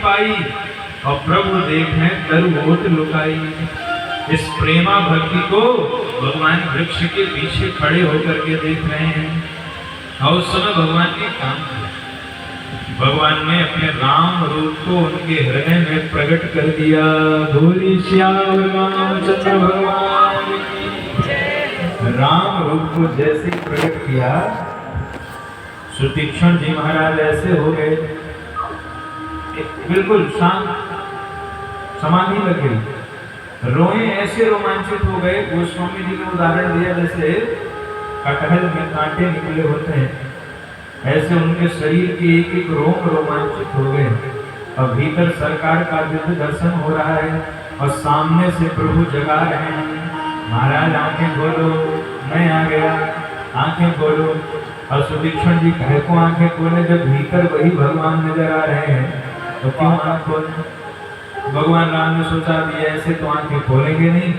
पाई और प्रभु देखें तरवोट लुकाई। इस प्रेमा भक्ति को भगवान वृक्ष के पीछे खड़े होकर के देख रहे हैं। और उस समय भगवान ने काम किया, भगवान ने अपने राम रूप को उनके हृदय में प्रकट कर दिया। बोली श्याम रामचंद्र भगवान की। राम रूप को जैसे प्रकट किया, सुतीक्षण जी महाराज ऐसे हो गए, बिल्कुल शांत, समाधि लग गई, रोए ऐसे रोमांचित हो गए। गोस्वामी जी ने उदाहरण दिया जैसे कटहल में कांटे निकले होते हैं, ऐसे उनके शरीर के एक एक रोम रोमांचित हो गए। और भीतर सरकार का दिव्य दर्शन हो रहा है और सामने से प्रभु जगा रहे हैं। महाराज आंखें खोलो, मैं आ गया, आंखें खोलो। और सुतीक्षण जी कहे को आंखें खोले, जब भीतर वही भगवान नजर आ रहे हैं तो क्यों आंख खोले। भगवान राम ने सोचा भी ऐसे तो आंखें खोलेंगे नहीं,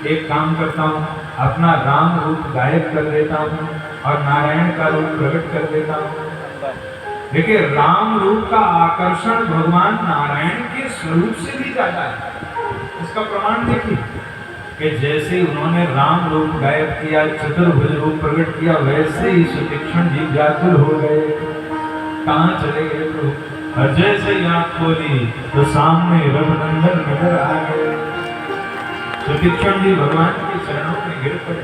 एक काम करता हूँ, अपना राम रूप गायब कर देता हूँ और नारायण का रूप प्रकट कर देता हूँ। देखिए राम रूप का आकर्षण भगवान नारायण के स्वरूप से भी ज्यादा है। इसका प्रमाण देखिए कि जैसे उन्होंने राम रूप गायब किया, चतुर्भुज रूप प्रकट किया, वैसे ही सुतीक्षण जी व्याकुल हो गए, कहाँ चले गए प्रभु। और जैसे ही आँख खोली तो सामने रघुनंदन नजर आ गए। सुतीक्षण जी भगवान के चरणों में गिर पड़े,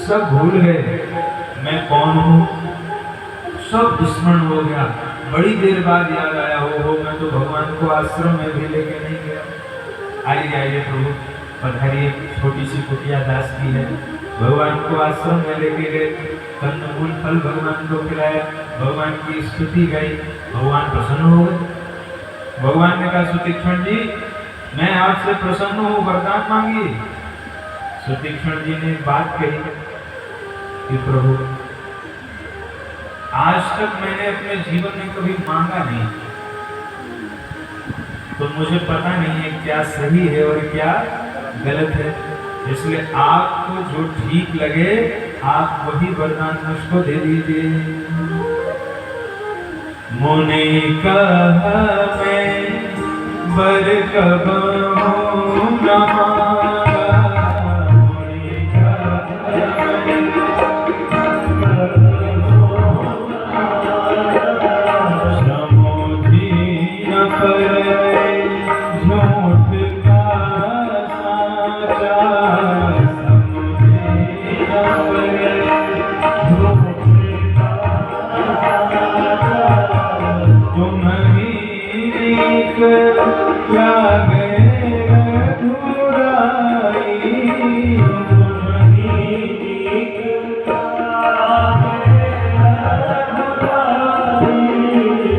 सब भूल गए मैं कौन हूँ, सब स्मरण हो गया। बड़ी देर बाद याद आया, हो मैं तो भगवान को आश्रम में भी लेके नहीं गया। आइए आइए प्रभु पधारिए, छोटी सी कुटिया दास की है। भगवान को आश्रम में लेके गए, कंदमूल फल भगवान को खिलाया, भगवान की स्तुति गाई, भगवान प्रसन्न हो गए। भगवान ने कहा सुतीक्षण जी मैं आपसे प्रसन्न हूँ, वरदान मांगिए। सुतीक्षण जी ने बात कही कि प्रभु आज तक मैंने अपने जीवन में कभी मांगा नहीं, तो मुझे पता नहीं है क्या सही है और क्या गलत है, इसलिए आपको जो ठीक लगे आप वही वरदान मुझको दे दीजिए। मुने कहा मैं वर कब हूँ न मांगा, मुने समुझी न परे झूठ का साचा, समुझी न परे झूठ का तुम लागे धुराई,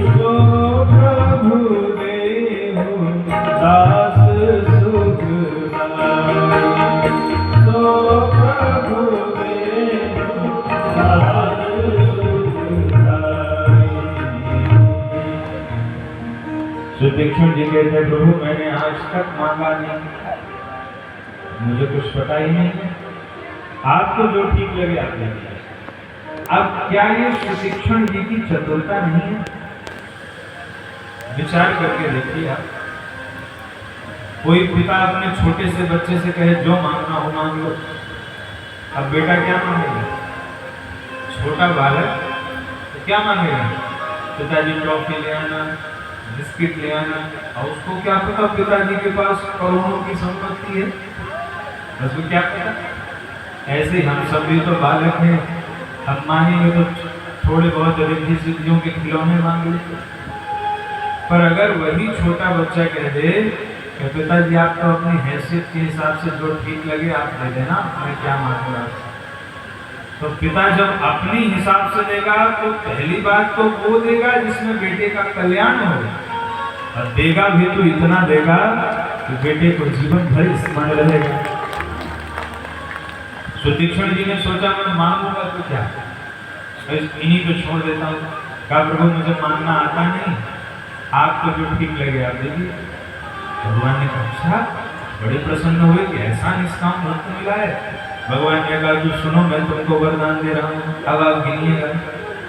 सो प्रभु देहु दास सुख पाई, सो प्रभु देहु दास सुख पाई। सुतीक्षण जी कहते प्रभु मैंने आज तक मांगा नहीं, मुझे कुछ पता ही नहीं है, आपको जो ठीक लगे आप ले लीजिए। अब क्या ये सुतीक्षण जी की चतुरता नहीं है? विचार करके देखिए आप, कोई पिता अपने छोटे से बच्चे से कहे जो मांगना हो मांग लो, अब बेटा क्या मांगेगा? छोटा बालक तो क्या मांगेगा? पिताजी ट्रॉफी ले आना, बिस्किट ले आना, और उसको क्या पता पिताजी के पास करोड़ों की संपत्ति है, उसको क्या पता। ऐसे हम सब भी तो बालक हैं, हम मांगेंगे तो थोड़े बहुत रिद्धि सिद्धियों के खिलौने मांग लेते। पर अगर वही छोटा बच्चा कह दे कि पिताजी आप तो अपनी हैसियत के हिसाब से जो ठीक लगे आप दे देना, मैं क्या मांगूंगा। तो पिता जब अपनी हिसाब से देगा तो पहली बात तो वो देगा जिसमें बेटे का कल्याण हो, और देगा भी तो इतना देगा कि बेटे को जीवन भर स्मरण रहेगा। सुतीक्षण जी ने सोचा मैं मांगूंगा तो क्या, इन्हीं पे छोड़ देता हूँ। कहा प्रभु मुझे मांगना आता नहीं, आपको जो ठीक लगे आप दीजिए। भगवान ने कहा अच्छा, बड़े प्रसन्न हुए कि ऐसा निष्काम भक्त मिला है। भगवान ने कहा कि सुनो मैं तुमको वरदान दे रहा हूँ, अब आप गिनिएगा।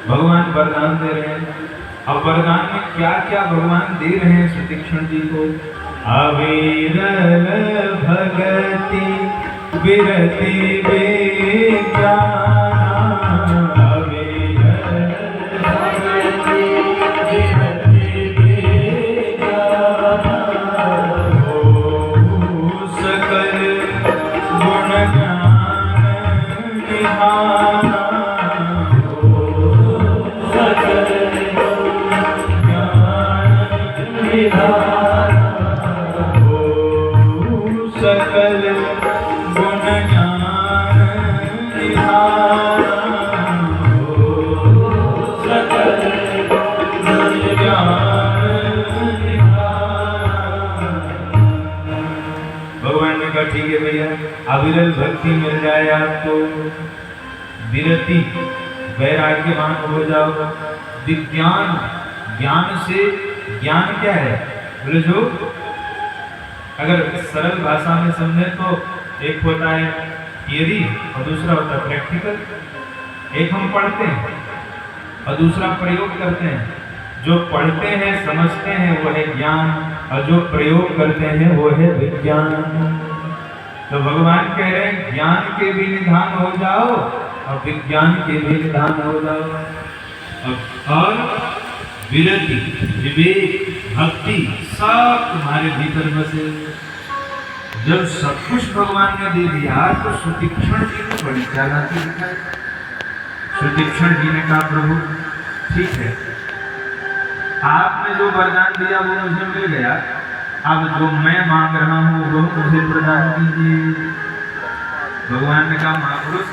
भगवान वरदान दे रहे हैं अब वरदान में क्या क्या भगवान दे रहे हैं सुतीक्षण जी को। अविरल भगति विरति विज्ञान, अविरल भगति विरति विज्ञान, हो सकल गुण ज्ञान निधान, हो सकल सकल गुण ज्ञान निधान, सकल गुण ज्ञान निधान। भगवान ने कहा ठीक है भैया, अविरल भक्ति मिल जाए आपको, विरति वैराग्यवान हो जाओ, विज्ञान ज्ञान से, ज्ञान क्या है बोले जो, अगर सरल भाषा में समझे तो एक होता है थियरी और दूसरा होता है प्रैक्टिकल। एक हम पढ़ते हैं और दूसरा प्रयोग करते हैं। जो पढ़ते हैं समझते हैं वो है ज्ञान, और जो प्रयोग करते हैं वो है विज्ञान। तो भगवान कह रहे हैं ज्ञान के भी निधान हो जाओ और विज्ञान के भी निधान हो जाओ, और विरति विवेक भक्ति सब तुम्हारे भीतर बसे। जब सब कुछ भगवान ने दे दिया तो सुतीक्षण जी ने बड़ी चालाकी दिखाई। सुतीक्षण जी ने कहा प्रभु ठीक है, आपने जो वरदान दिया वो मुझे मिल गया, अब जो मैं मांग रहा हूँ वो मुझे प्रदान कीजिए। भगवान ने कहा महापुरुष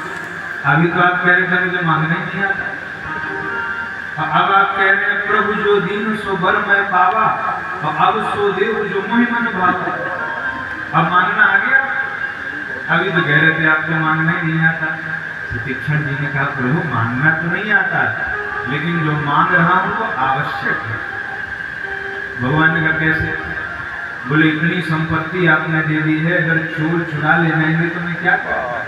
अभी तो आप कह रहे थे मुझे मांगना ही नहीं आता, अब आप कह रहे हैं प्रभु जो दीन सो बर मैं पावा, और अब सो देव जो मोहि मन भावा। अब मांगना आ गया, अभी तो कह रहे थे आपको मांगना ही नहीं आता। सुतीक्षण जी ने कहा प्रभु मांगना तो नहीं आता, लेकिन जो मांग रहा हूं वो आवश्यक है। भगवान ने कहा कैसे? बोले इतनी संपत्ति आपने दे दी है, अगर चोर चुरा ले जाएंगे तो मैं क्या करूंगा?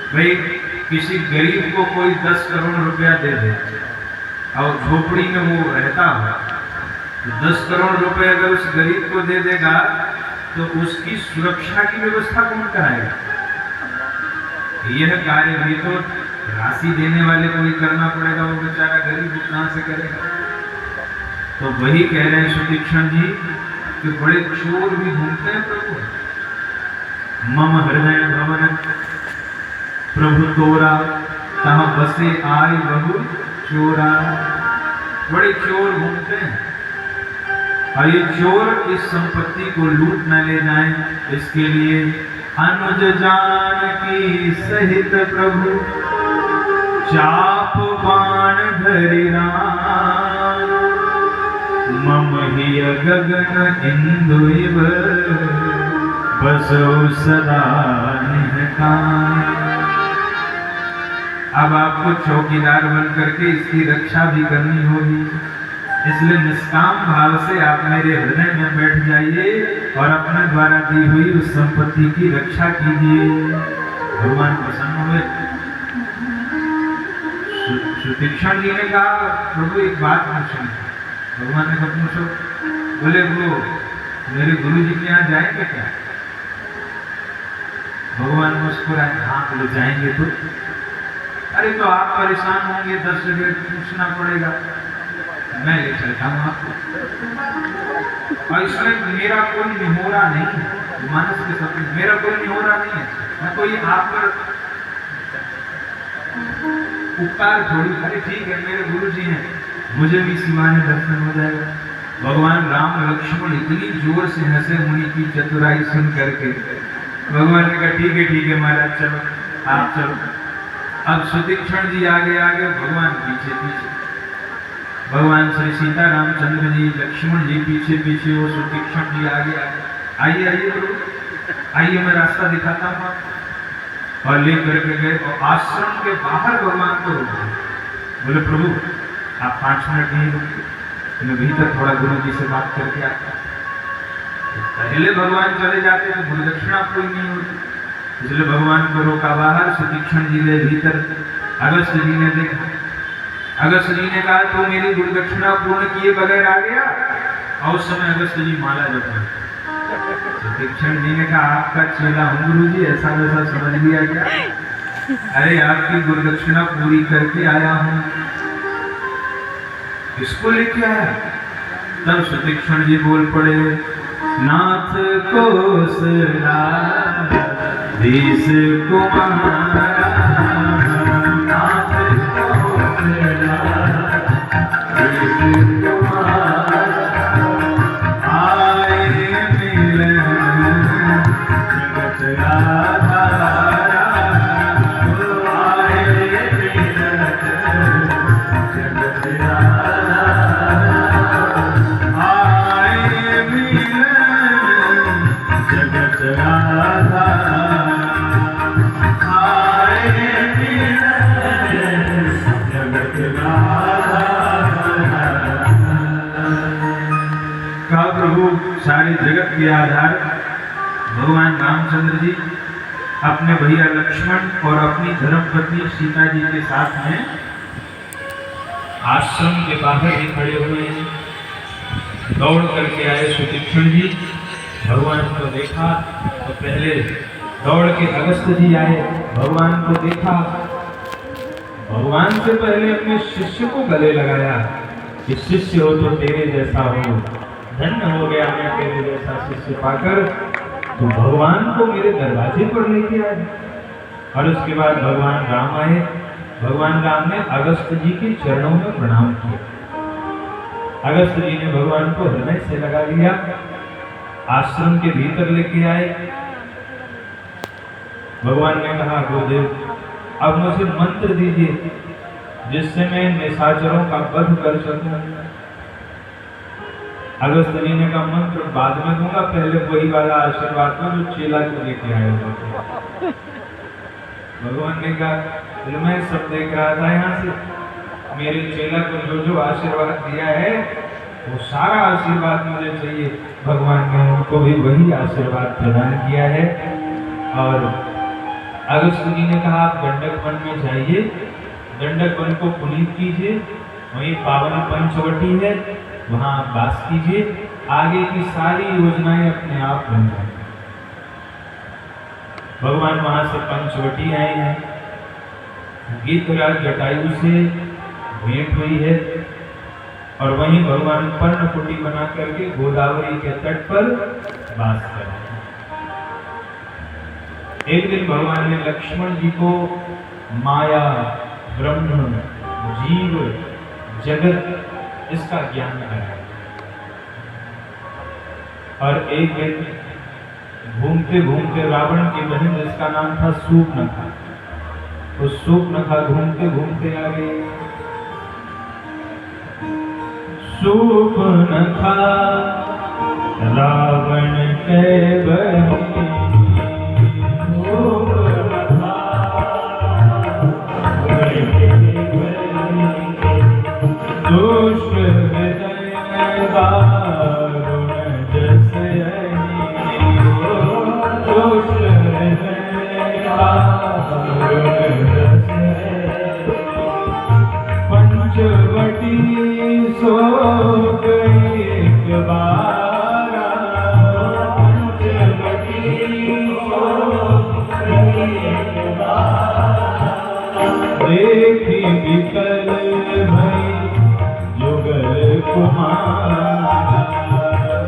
भाई किसी गरीब को कोई 10 करोड़ रुपया दे दे और झोपड़ी में वो रहता हुआ, तो 10 करोड़ रुपए अगर उस गरीब को दे देगा तो उसकी सुरक्षा की व्यवस्था कौन कराएगा? यह कार्य भी तो राशि देने वाले को ही करना पड़ेगा, वो बेचारा गरीब कहां से करेगा? तो वही कह रहे हैं सुतीक्षण जी कि बड़े चोर भी घूमते हैं प्रभु। मम हृदय भवन प्रभु तोरा, तहाँ बसे आय बहु चोरा। बड़े चोर घूमते हैं, और ये चोर इस संपत्ति को लूट न ले जाएं, इसके लिए अनुज जानकी सहित प्रभु चाप बाण धरि राम। मम हिय गगन इंदु इव बसो सदा निहकान। अब आपको चौकीदार बन करके इसकी रक्षा भी करनी होगी, इसलिए निष्काम भाव से आप मेरे हृदय में बैठ जाइए और अपने द्वारा दी हुई उस संपत्ति की रक्षा कीजिए। भगवान प्रसन्न हुए। सुतीक्षण जी ने कहा प्रभु एक बात पूछनी। भगवान ने कहा पूछो। बोले वो मेरे गुरु जी के यहाँ जाएंगे क्या? भगवान मुस्कुराए, हाँ बोले जाएंगे तो। अरे तो आप परेशान होंगे, 10 जगह पूछना पड़ेगा, मैं ले चलता हूँ आपको। और इसमें मेरा कोई निहोरा नहीं है, मानस के सब मेरा कोई निहोरा नहीं है, मैं कोई आप पर उपकार थोड़ी। अरे ठीक है मेरे गुरु जी हैं, मुझे भी शिवानी दर्शन हो जाएगा। भगवान राम लक्ष्मण इतनी जोर से हंसे मुनि की चतुराई सुन करके। भगवान ने कहा ठीक है महाराज चलो, आप चलो। अब सुतीक्षण जी आगे आगे, भगवान पीछे पीछे। भगवान श्री सीता रामचंद्र जी लक्ष्मण जी पीछे पीछे, वो सुतीक्षण जी आगे आगे। आइए प्रभु आइए, मैं रास्ता दिखाता हूँ। और ले करके गए और आश्रम के बाहर भगवान को रोक दिया। बोले प्रभु आप 5 मिनट नहीं रुके, मैं भीतर थोड़ा गुरु जी से बात करके आता। पहले भगवान चले जाते तो गुरु दक्षिणा कोई नहीं होती, इसलिए भगवान को रोका बाहर। सुतीक्षण जी गए भीतर। अगस्त जी ने देखा अगस्त जी ने कहा तो मेरी गुरुदक्षिणा पूर्ण किए बगैर आ गया। और उस समय अगस्त जी माला जप रहे थे। सुतीक्षण जी ने कहा आपका चेला हूँ गुरु जी, ऐसा वैसा समझ लिया क्या? अरे आपकी गुरुदक्षिणा पूरी करके आया हूँ, किसको लेके आया? तब सुतीक्षण जी बोल पड़े, नाथ कौशला देश कुमारा, नाथ कौशला देश कुमारा, आए मिलन जगत आधारा, आए मिलन जगत आधारा, आए मिलन जगत आधारा, आए मिलन जगत आधारा। कहा प्रभु सारे जगत के आधार भगवान रामचंद्र जी अपने भैया लक्ष्मण और अपनी धर्मपत्नी सीता जी के साथ में आश्रम के बाहर ही खड़े हुए हैं। दौड़ करके आए सुतीक्षण जी, भगवान को देखा तो पहले दौड़ के अगस्त जी आए, भगवान को देखा, भगवान से पहले अपने शिष्य को गले लगाया कि शिष्य हो तो तेरे जैसा हो, धन्य हो गया मैं तेरे जैसा शिष्य पाकर, तो भगवान को मेरे दरवाजे पर लेके आए। और उसके बाद भगवान राम आए, भगवान राम ने अगस्त जी के चरणों में प्रणाम किया। अगस्त जी ने भगवान को हृदय से लगा लिया, आश्रम के भीतर लेके आए। भगवान ने कहा गुरुदेव अब मुझे मंत्र दीजिए जिससे मैं निशाचरों का वध कर सकूं। अगस्त जी ने कहा मंत्र बाद में दूंगा, पहले वही वाला आशीर्वाद को जो चेला को लेके आए हो। भगवान ने कहा मैं सब देख रहा था यहाँ से, मेरे चेला को जो जो आशीर्वाद दिया है वो सारा आशीर्वाद मुझे चाहिए। भगवान ने उनको भी वही आशीर्वाद प्रदान किया है। और अगस्त जी ने कहा आप दंडक वन में जाइए, दंडक वन को पुनीत कीजिए, वहीं पावन पंचवटी है, वहां आप वास कीजिए, आगे की सारी योजनाएं अपने आप बन जाएंगी। भगवान वहां से पंचवटी आए हैं, गीतराज जटायु से भेंट हुई है और वहीं भगवान पर्णकुटी बना करके गोदावरी के तट पर वास कर रहे हैं। एक दिन भगवान ने लक्ष्मण जी को माया, ब्रह्म, जीव, जगत इसका ज्ञान कराया। और एक दिन घूमते घूमते रावण की बहन जिसका नाम था सूर्पनखा, उस सूर्पनखा घूमते घूमते आ गई। सूर्पनखा रावण के बहन, दुष्ट हृदय दारुण जस दुष्ट हृदय दारुण जस पंचवटी सो गई एक बार, पंचवटी सो गई एक बार, देखी विकल भई जुगल कुमार,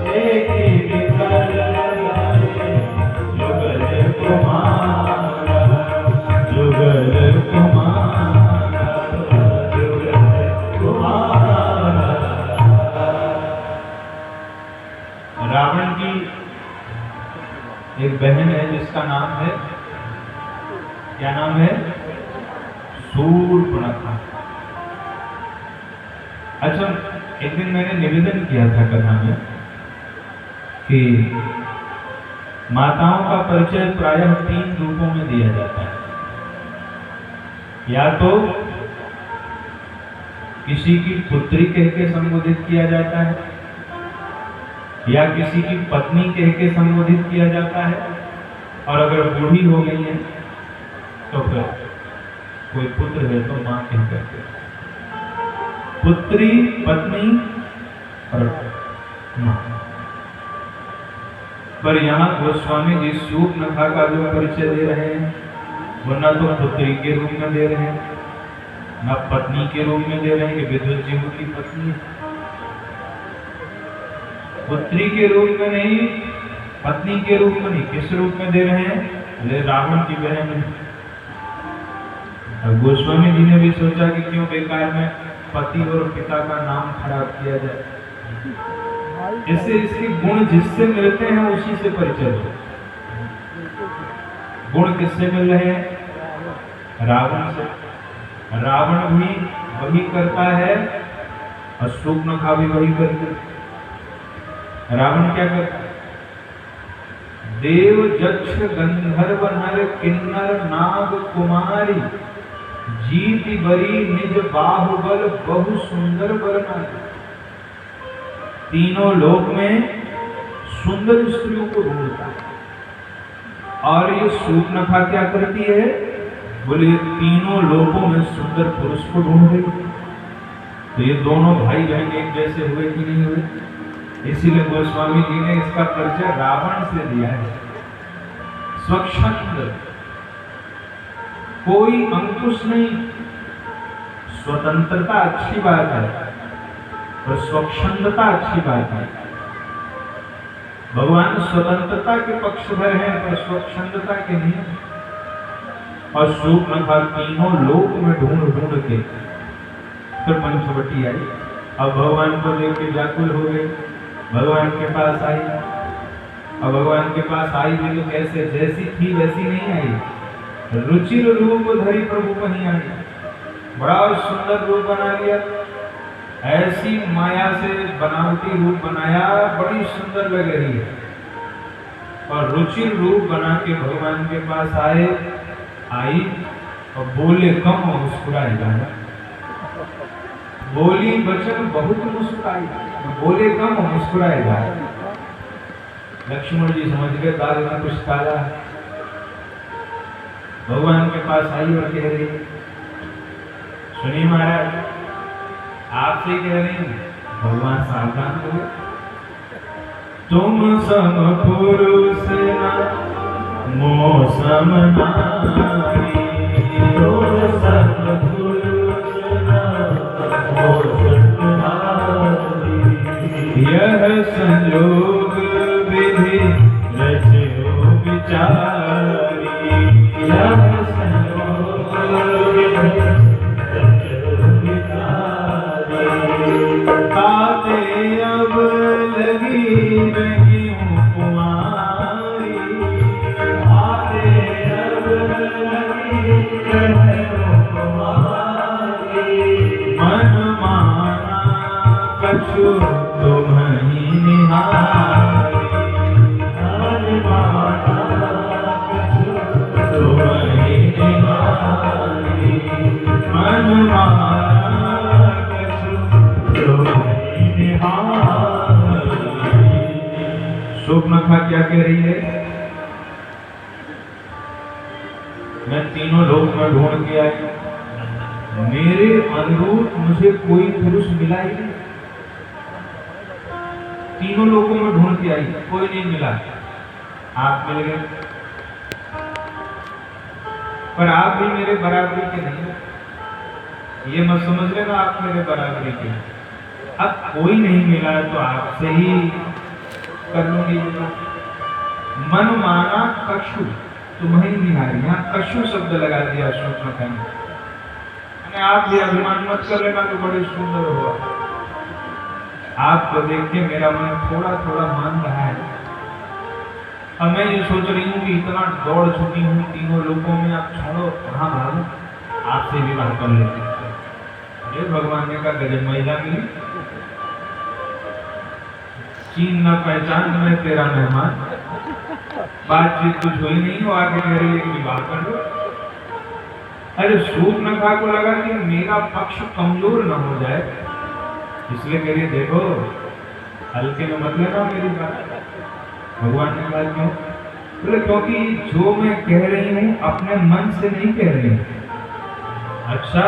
देखी विकल भई जुगल कुमार, जुगल कुमार, जुगल कुमार। रावण की एक बहन है जिसका नाम है, क्या नाम है? सूर्पनखा। अच्छा, एक दिन मैंने निवेदन किया था कथा में कि माताओं का परिचय प्रायः 3 रूपों में दिया जाता है। या तो किसी की पुत्री कह के संबोधित किया जाता है, या किसी की पत्नी कह के संबोधित किया जाता है, और अगर बूढ़ी हो गई है तो फिर कोई पुत्र है तो मां कह करके। पुत्री, पत्नी और मां। पर यहाँ गोस्वामी जी शूर्पणखा का जो परिचय दे रहे हैं वो न तो पुत्री के रूप में दे रहे हैं, न पत्नी के रूप में दे रहे हैं कि विदुर जी की पत्नी, पुत्री के रूप में नहीं, पत्नी के रूप में नहीं, किस रूप में दे रहे हैं? रावण की बहन है। अब गोस्वामी जी ने भी सोचा कि क्यों बेकार में पति और पिता का नाम खराब किया जाए, इससे इसके गुण जिससे मिलते हैं उसी से परिचय हो। गुण किससे मिल रहे हैं? रावण से। रावण भी वही करता है और शूर्पणखा भी वही करती है। रावण क्या करता है? देव, यक्ष, गंधर्व, नर, किन्नर, नाग, कुमारी, जीति बरी, निज बाहुबल, बहु सुंदर बरनारी। तीनों लोक में सुंदर स्त्रियों को ढूंढता है। और ये शूर्पणखा क्या करती है? बोले तीनों लोकों में सुंदर पुरुष को ढूंढ रही। तो ये दोनों भाई बहन एक जैसे हुए कि नहीं हुए? इसीलिए गोस्वामी जी ने इसका परिचय रावण से दिया है। स्वच्छंद, कोई अंकुश नहीं। स्वतंत्रता अच्छी बात है और स्वच्छंदता अच्छी बात है। भगवान स्वतंत्रता के पक्षधर हैं पर स्वच्छंदता के नहीं। और शूर्पणखा तीनों लोक में ढूंढ ढूंढ के फिर पंचवटी आई। अब भगवान को देख के व्याकुल हो गए, भगवान के पास आई। अब भगवान के पास आई भी तो कैसे? जैसी थी वैसी नहीं आई, रुचिर रूप धरी प्रभु कहीं आई। बड़ा सुंदर रूप बना लिया, ऐसी माया से बनावटी रूप बनाया, बड़ी सुंदर लग रही है। और रुचिर रूप बना के भगवान के पास आई और बोले कम और मुस्कुराए ज्यादा। बोली वचन बहुत मुस्कुराई, बोले कम और मुस्कुराए ज्यादा। लक्ष्मण जी समझ गए दाल में कुछ काला है। भगवान के पास आई और कह रही, सुनिए महाराज, आपसे कह रही हूं। भगवान सावधान हो गए। तुम सम पुरुष मौसम नारी, तुम सम पुरुष मौसम नारी, यह संयोग विधि रचो विचारी, यह संयोग विधि रचो विचारी। ताते अब लगी रही हूँ कुमारी, ताते अब लगी रही हूँ कुमारी, मन माना कछु तुम्हीं निहारी, मन माना कछु तुम्हीं निहारी, मन माना कछु तुम्हीं निहारी। शूर्पणखा क्या कह रही है? मैं तीनों लोक में ढूंढ के आई, मेरे अनुरूप मुझे कोई पुरुष मिला ही नहीं। तीनों लोगों में ढूंढ के आई, कोई नहीं मिला। आप मिल गए, पर आप भी मेरे बराबरी के नहीं हो। ये मत समझ लेना आप मेरे बराबरी के। अब कोई नहीं मिला तो आपसे ही कर लूंगी। मन माना कछु तुम्हें निहारी, यहाँ कछु शब्द लगा दिया शूर्पणखा ने। आप भी अभिमान मत कर लेना तो बड़े सुंदर हुआ। आपको देख के मेरा मन थोड़ा थोड़ा मान रहा है। अब मैं ये सोच रही हूँ कि इतना दौड़ चुकी हूँ तीनों लोगों में, आप छोड़ो कहाँ भागू, आपसे विवाह कर लेते। ये भगवान ने कहा गजब महिला मिली, चीन न पहचान मैं तेरा मेहमान। बातचीत कुछ हुई नहीं हो, आगे कह रही है कि विवाह कर लो। अरे शूर्पणखा को लगा कि मेरा पक्ष कमजोर न हो जाए, इसलिए कह रही देखो हल्के में मत लेना मेरी बात। भगवान ने कहा क्यों? बोले क्योंकि जो मैं कह रही हूँ अपने मन से नहीं कह रही हूँ। अच्छा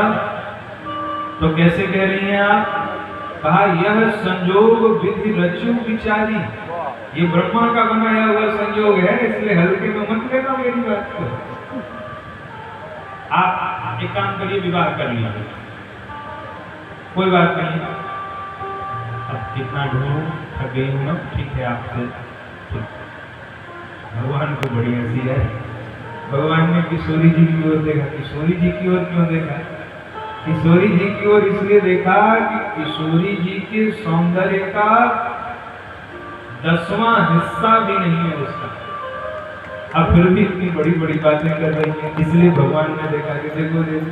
तो कैसे कह रही हैं आप? कहा यह संयोग विधि रचु विचारी, ये ब्रह्मा का बनाया हुआ संयोग है, इसलिए हल्के में मत लेना मेरी बात को। आप एक काम करिए, विवाह कर लिया, कोई बात नहीं, अब कितना ढूंढूं, थक गई हूं मैं, ठीक है आपसे। भगवान को बड़ी हंसी है। भगवान ने किशोरी जी की ओर देखा। किशोरी जी की ओर क्यों देखा? किशोरी जी की ओर इसलिए देखा कि किशोरी जी के सौंदर्य का 10वां हिस्सा भी नहीं है उसका, अब फिर भी इतनी बड़ी बड़ी बातें कर रही है, इसलिए भगवान ने देखा कि देखो देखो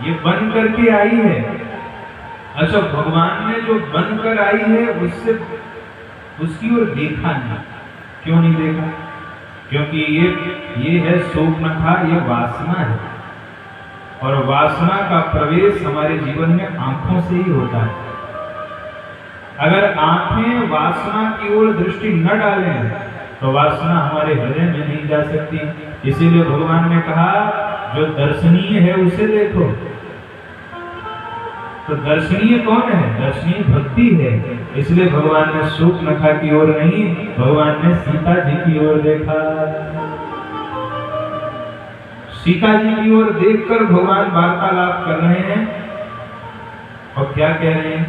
ये बन करके आई है। अच्छा, भगवान ने जो बनकर आई है उससे उसकी ओर देखा नहीं। क्यों नहीं देखा? क्योंकि ये है शोभनखा, ये वासना है, और वासना का प्रवेश हमारे जीवन में आंखों से ही होता है। अगर आंखें वासना की ओर दृष्टि न डालें तो वासना हमारे हृदय में नहीं जा सकती। इसीलिए भगवान ने कहा जो दर्शनीय है उसे देखो। तो दर्शनीय कौन है? दर्शनीय भक्ति है। इसलिए भगवान ने शूर्पणखा की ओर नहीं, भगवान ने सीता जी की ओर देखा। सीता जी की ओर देखकर भगवान वार्तालाप कर रहे हैं, और क्या कह रहे हैं?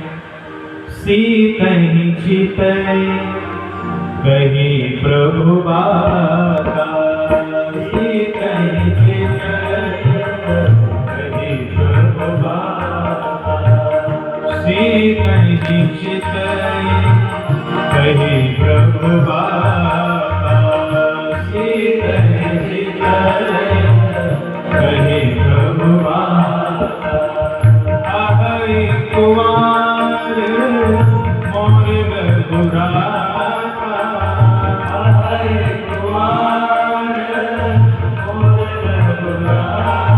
सीतहि चितहि कही प्रभु बाता, सीतहि चितहि कही प्रभु बाता, सीतहि चितहि कही प्रभु बाता, सीतहि चितहि कही प्रभु बाता। आहै कुंवर मोर रघुराता, आहै कुंवर मोर रघुराता,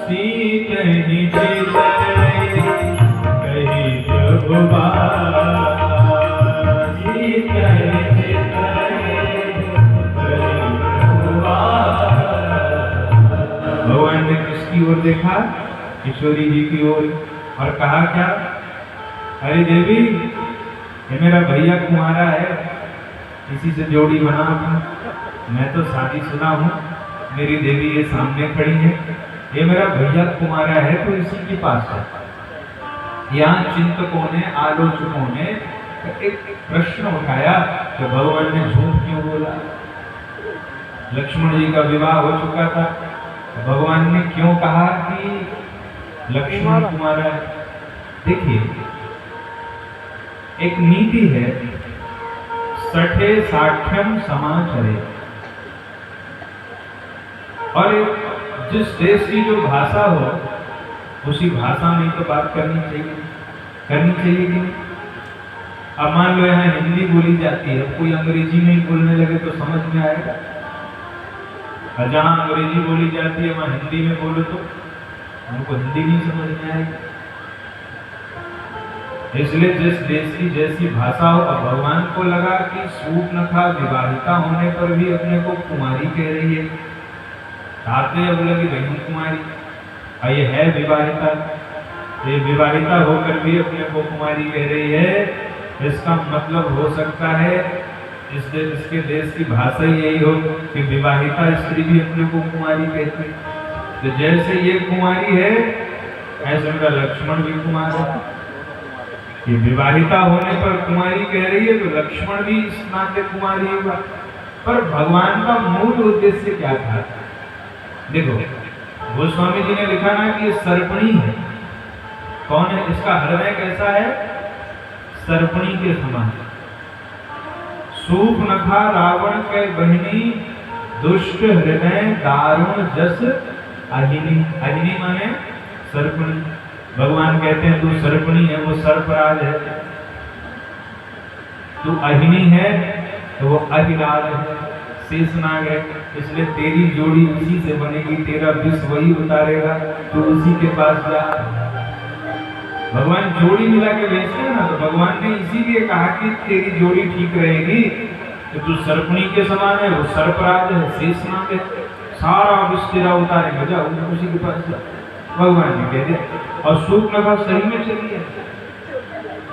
सीतहि चितहि कही प्रभु बाता, सीतहि चितहि कही प्रभु बाता। भगवान ने किसकी ओर देखा? किशोरी जी की ओर, और कहा क्या? अरे देवी, ये मेरा भैया कुंवारा है, इसी से जोड़ी बना तुम। मैं तो शादीशुदा हूँ, मेरी देवी ये सामने खड़ी है, ये मेरा भैया कुंवारा है, तो इसी के पास है। यहाँ चिंतकों ने, आलोचकों ने एक प्रश्न उठाया कि भगवान ने झूठ क्यों बोला? लक्ष्मण जी का विवाह हो चुका था, भगवान ने क्यों कहा कि लक्ष्मण कुमार है? देखिए, एक नीति है, सठे साठ्यम समाचरे, और जिस देश की जो भाषा हो उसी भाषा में तो बात करनी चाहिए कि नहीं? अब मान लो यहाँ हिंदी बोली जाती है, कोई अंग्रेजी में ही बोलने लगे तो समझ में आएगा, और जहाँ अंग्रेजी बोली जाती है वहाँ हिंदी में बोलो तो हमको हिंदी नहीं समझ में आएगी। इसलिए जिस देश की जैसी भाषा हो, अब भगवान को लगा कि शूर्पणखा विवाहिता होने पर भी अपने को कुमारी कह रही है, ताते अब लगी बहन कुमारी, और ये है विवाहिता, ये विवाहिता होकर भी अपने को कुमारी कह रही है, इसका मतलब हो सकता है इसके देश की भाषा ही यही हो कि विवाहिता स्त्री भी अपने को कुमारी कहती है। तो जैसे ये कुमारी है, ऐसे मेरा लक्ष्मण भी कुमार है। ये विवाहिता होने पर कुमारी कह रही है, तो लक्ष्मण भी इस नाते कुमारी होगा। पर भगवान का मूल उद्देश्य क्या था? देखो, गोस्वामी जी ने लिखा ना कि ये सर्पणी है। कौन है? इसका हृदय कैसा है? सर्पणी के समान। शूर्पणखा रावण के बहिनी, दुष्ट हृदय दारुण जस अहिनी। अहिनी माने सर्पणी। भगवान कहते हैं तू सर्पणी है, वो सर्पराज है। तू अहिनी है तो वो अहिराज है, शेषनाग है। इसलिए तेरी जोड़ी उसी से बनेगी, तेरा विष वही उतारेगा, तू उसी के पास जा। भगवान जोड़ी मिला के भेजते हैं ना, तो भगवान ने इसीलिए कहा कि तेरी जोड़ी ठीक रहेगी, तो तू सर्पणी के समान है, वो सर्पराज है, शेषनाग है। सारा बिस्तिरा उतारेंगे, जाओ उसी के पास जाओ। भगवान ने कह दिया और शूर्पणखा सही में चली है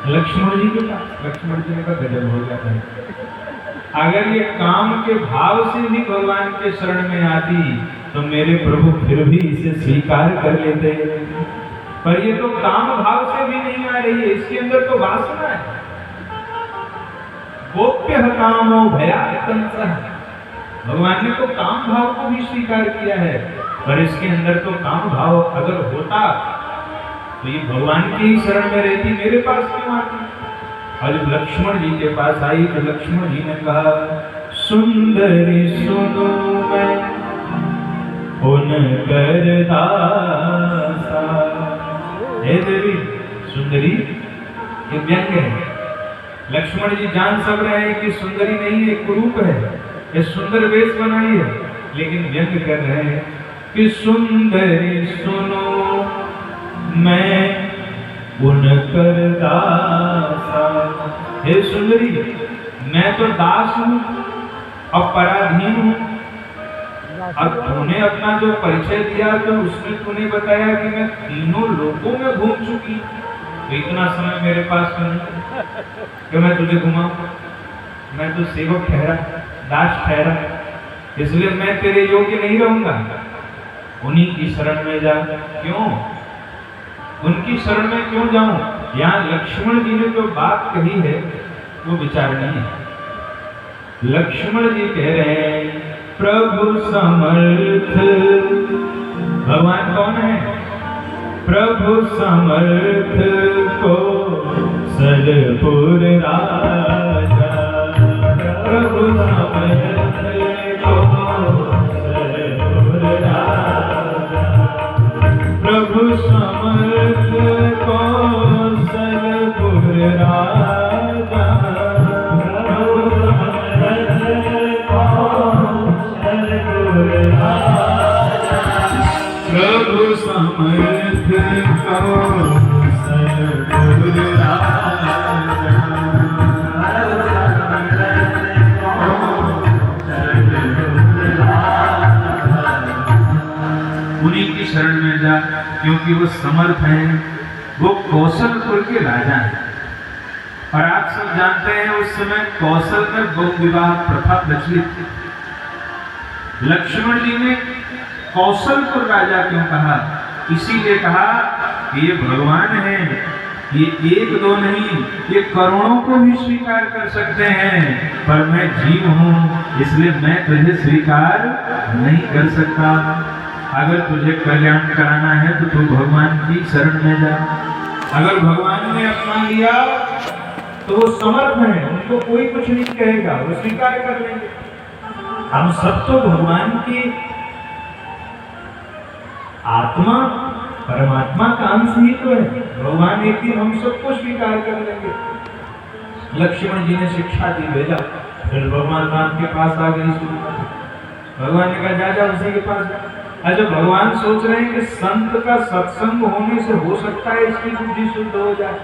लक्ष्मण जी के पास। लक्ष्मण जी ने कहा गजब हो गया है, अगर ये काम के भाव से भी भगवान के शरण में आती तो मेरे प्रभु फिर भी इसे स्वीकार कर लेते, पर ये तो काम भाव से भी नहीं आ रही है, इसके अंदर तो वासना है। गोप्य कामो भयातंत्रः, भगवान ने तो काम भाव को भी स्वीकार किया है, पर इसके अंदर तो काम भाव अगर होता तो ये भगवान की ही शरण में रहती, मेरे पास क्यों आती। और जब लक्ष्मण जी के पास आई तो लक्ष्मण जी ने कहा सुंदरी सुनो मैं उन कर दासा। हे देवी सुंदरी, ये व्यंग्य है। लक्ष्मण जी जान सब रहे हैं कि सुंदरी नहीं है, कुरूप है, ये सुंदर वेश बनाई है, लेकिन व्यंग्य कर रहे हैं कि सुंदरी सुनो मैं उन कर दासा। हे सुंदरी, मैं तो दास हूं, अपराधीन हूं। अब तूने अपना जो परिचय दिया तो उसमें तूने बताया कि मैं तीनों लोकों में घूम चुकी, तो इतना समय मेरे पास नहीं कि मैं तुझे घुमाऊं। मैं तो सेवक ठहरा, दास ठहरा, इसलिए मैं तेरे योग्य नहीं रहूंगा। उन्हीं की शरण में जा। क्यों? उनकी शरण में क्यों जाऊं? यहाँ लक्ष्मण जी ने जो बात कही है वो विचारनीय है। लक्ष्मण जी कह रहे हैं प्रभु समर्थ, भगवान कौन है? प्रभु समर्थ को सलपुर राजा, प्रभु समर्थ को सलपुर राजा, प्रभु समर्थ को सलपुर राजा, प्रभु समर्थ को सलपुर राजा, प्रभु समर्थ को सलपुर राजा। उन्हीं की शरण में जा, क्योंकि वो समर्थ हैं, वो कौशलपुर के राजा हैं। और आप सब जानते हैं उस समय कौशल में बहु विवाह प्रथा प्रचलित थी। लक्ष्मण जी ने कौशलपुर राजा क्यों कहा? इसीलिए कहा कि ये भगवान हैं, ये एक दो नहीं, ये करोड़ों को भी स्वीकार कर सकते हैं, पर मैं जीव हूं, इसलिए मैं तुझे स्वीकार नहीं कर सकता। अगर तुझे कल्याण कराना है तो तू भगवान की शरण में जा। अगर भगवान ने अपना लिया तो वो समर्थ है, उनको कोई कुछ नहीं कहेगा, वो स्वीकार कर लेंगे। हम सब तो भगवान की आत्मा परमात्मा का अंश ही तो है, भगवान एक दिन हम सबको स्वीकार कर लेंगे। लक्ष्मण जी ने शिक्षा दी, भेजा, फिर भगवान राम के पास आ गई। भगवान ने कहा जा उसी के पास जा। अच्छा, भगवान सोच रहे हैं कि संत का सत्संग होने से हो सकता है इसकी बुद्धि शुद्ध हो जाए,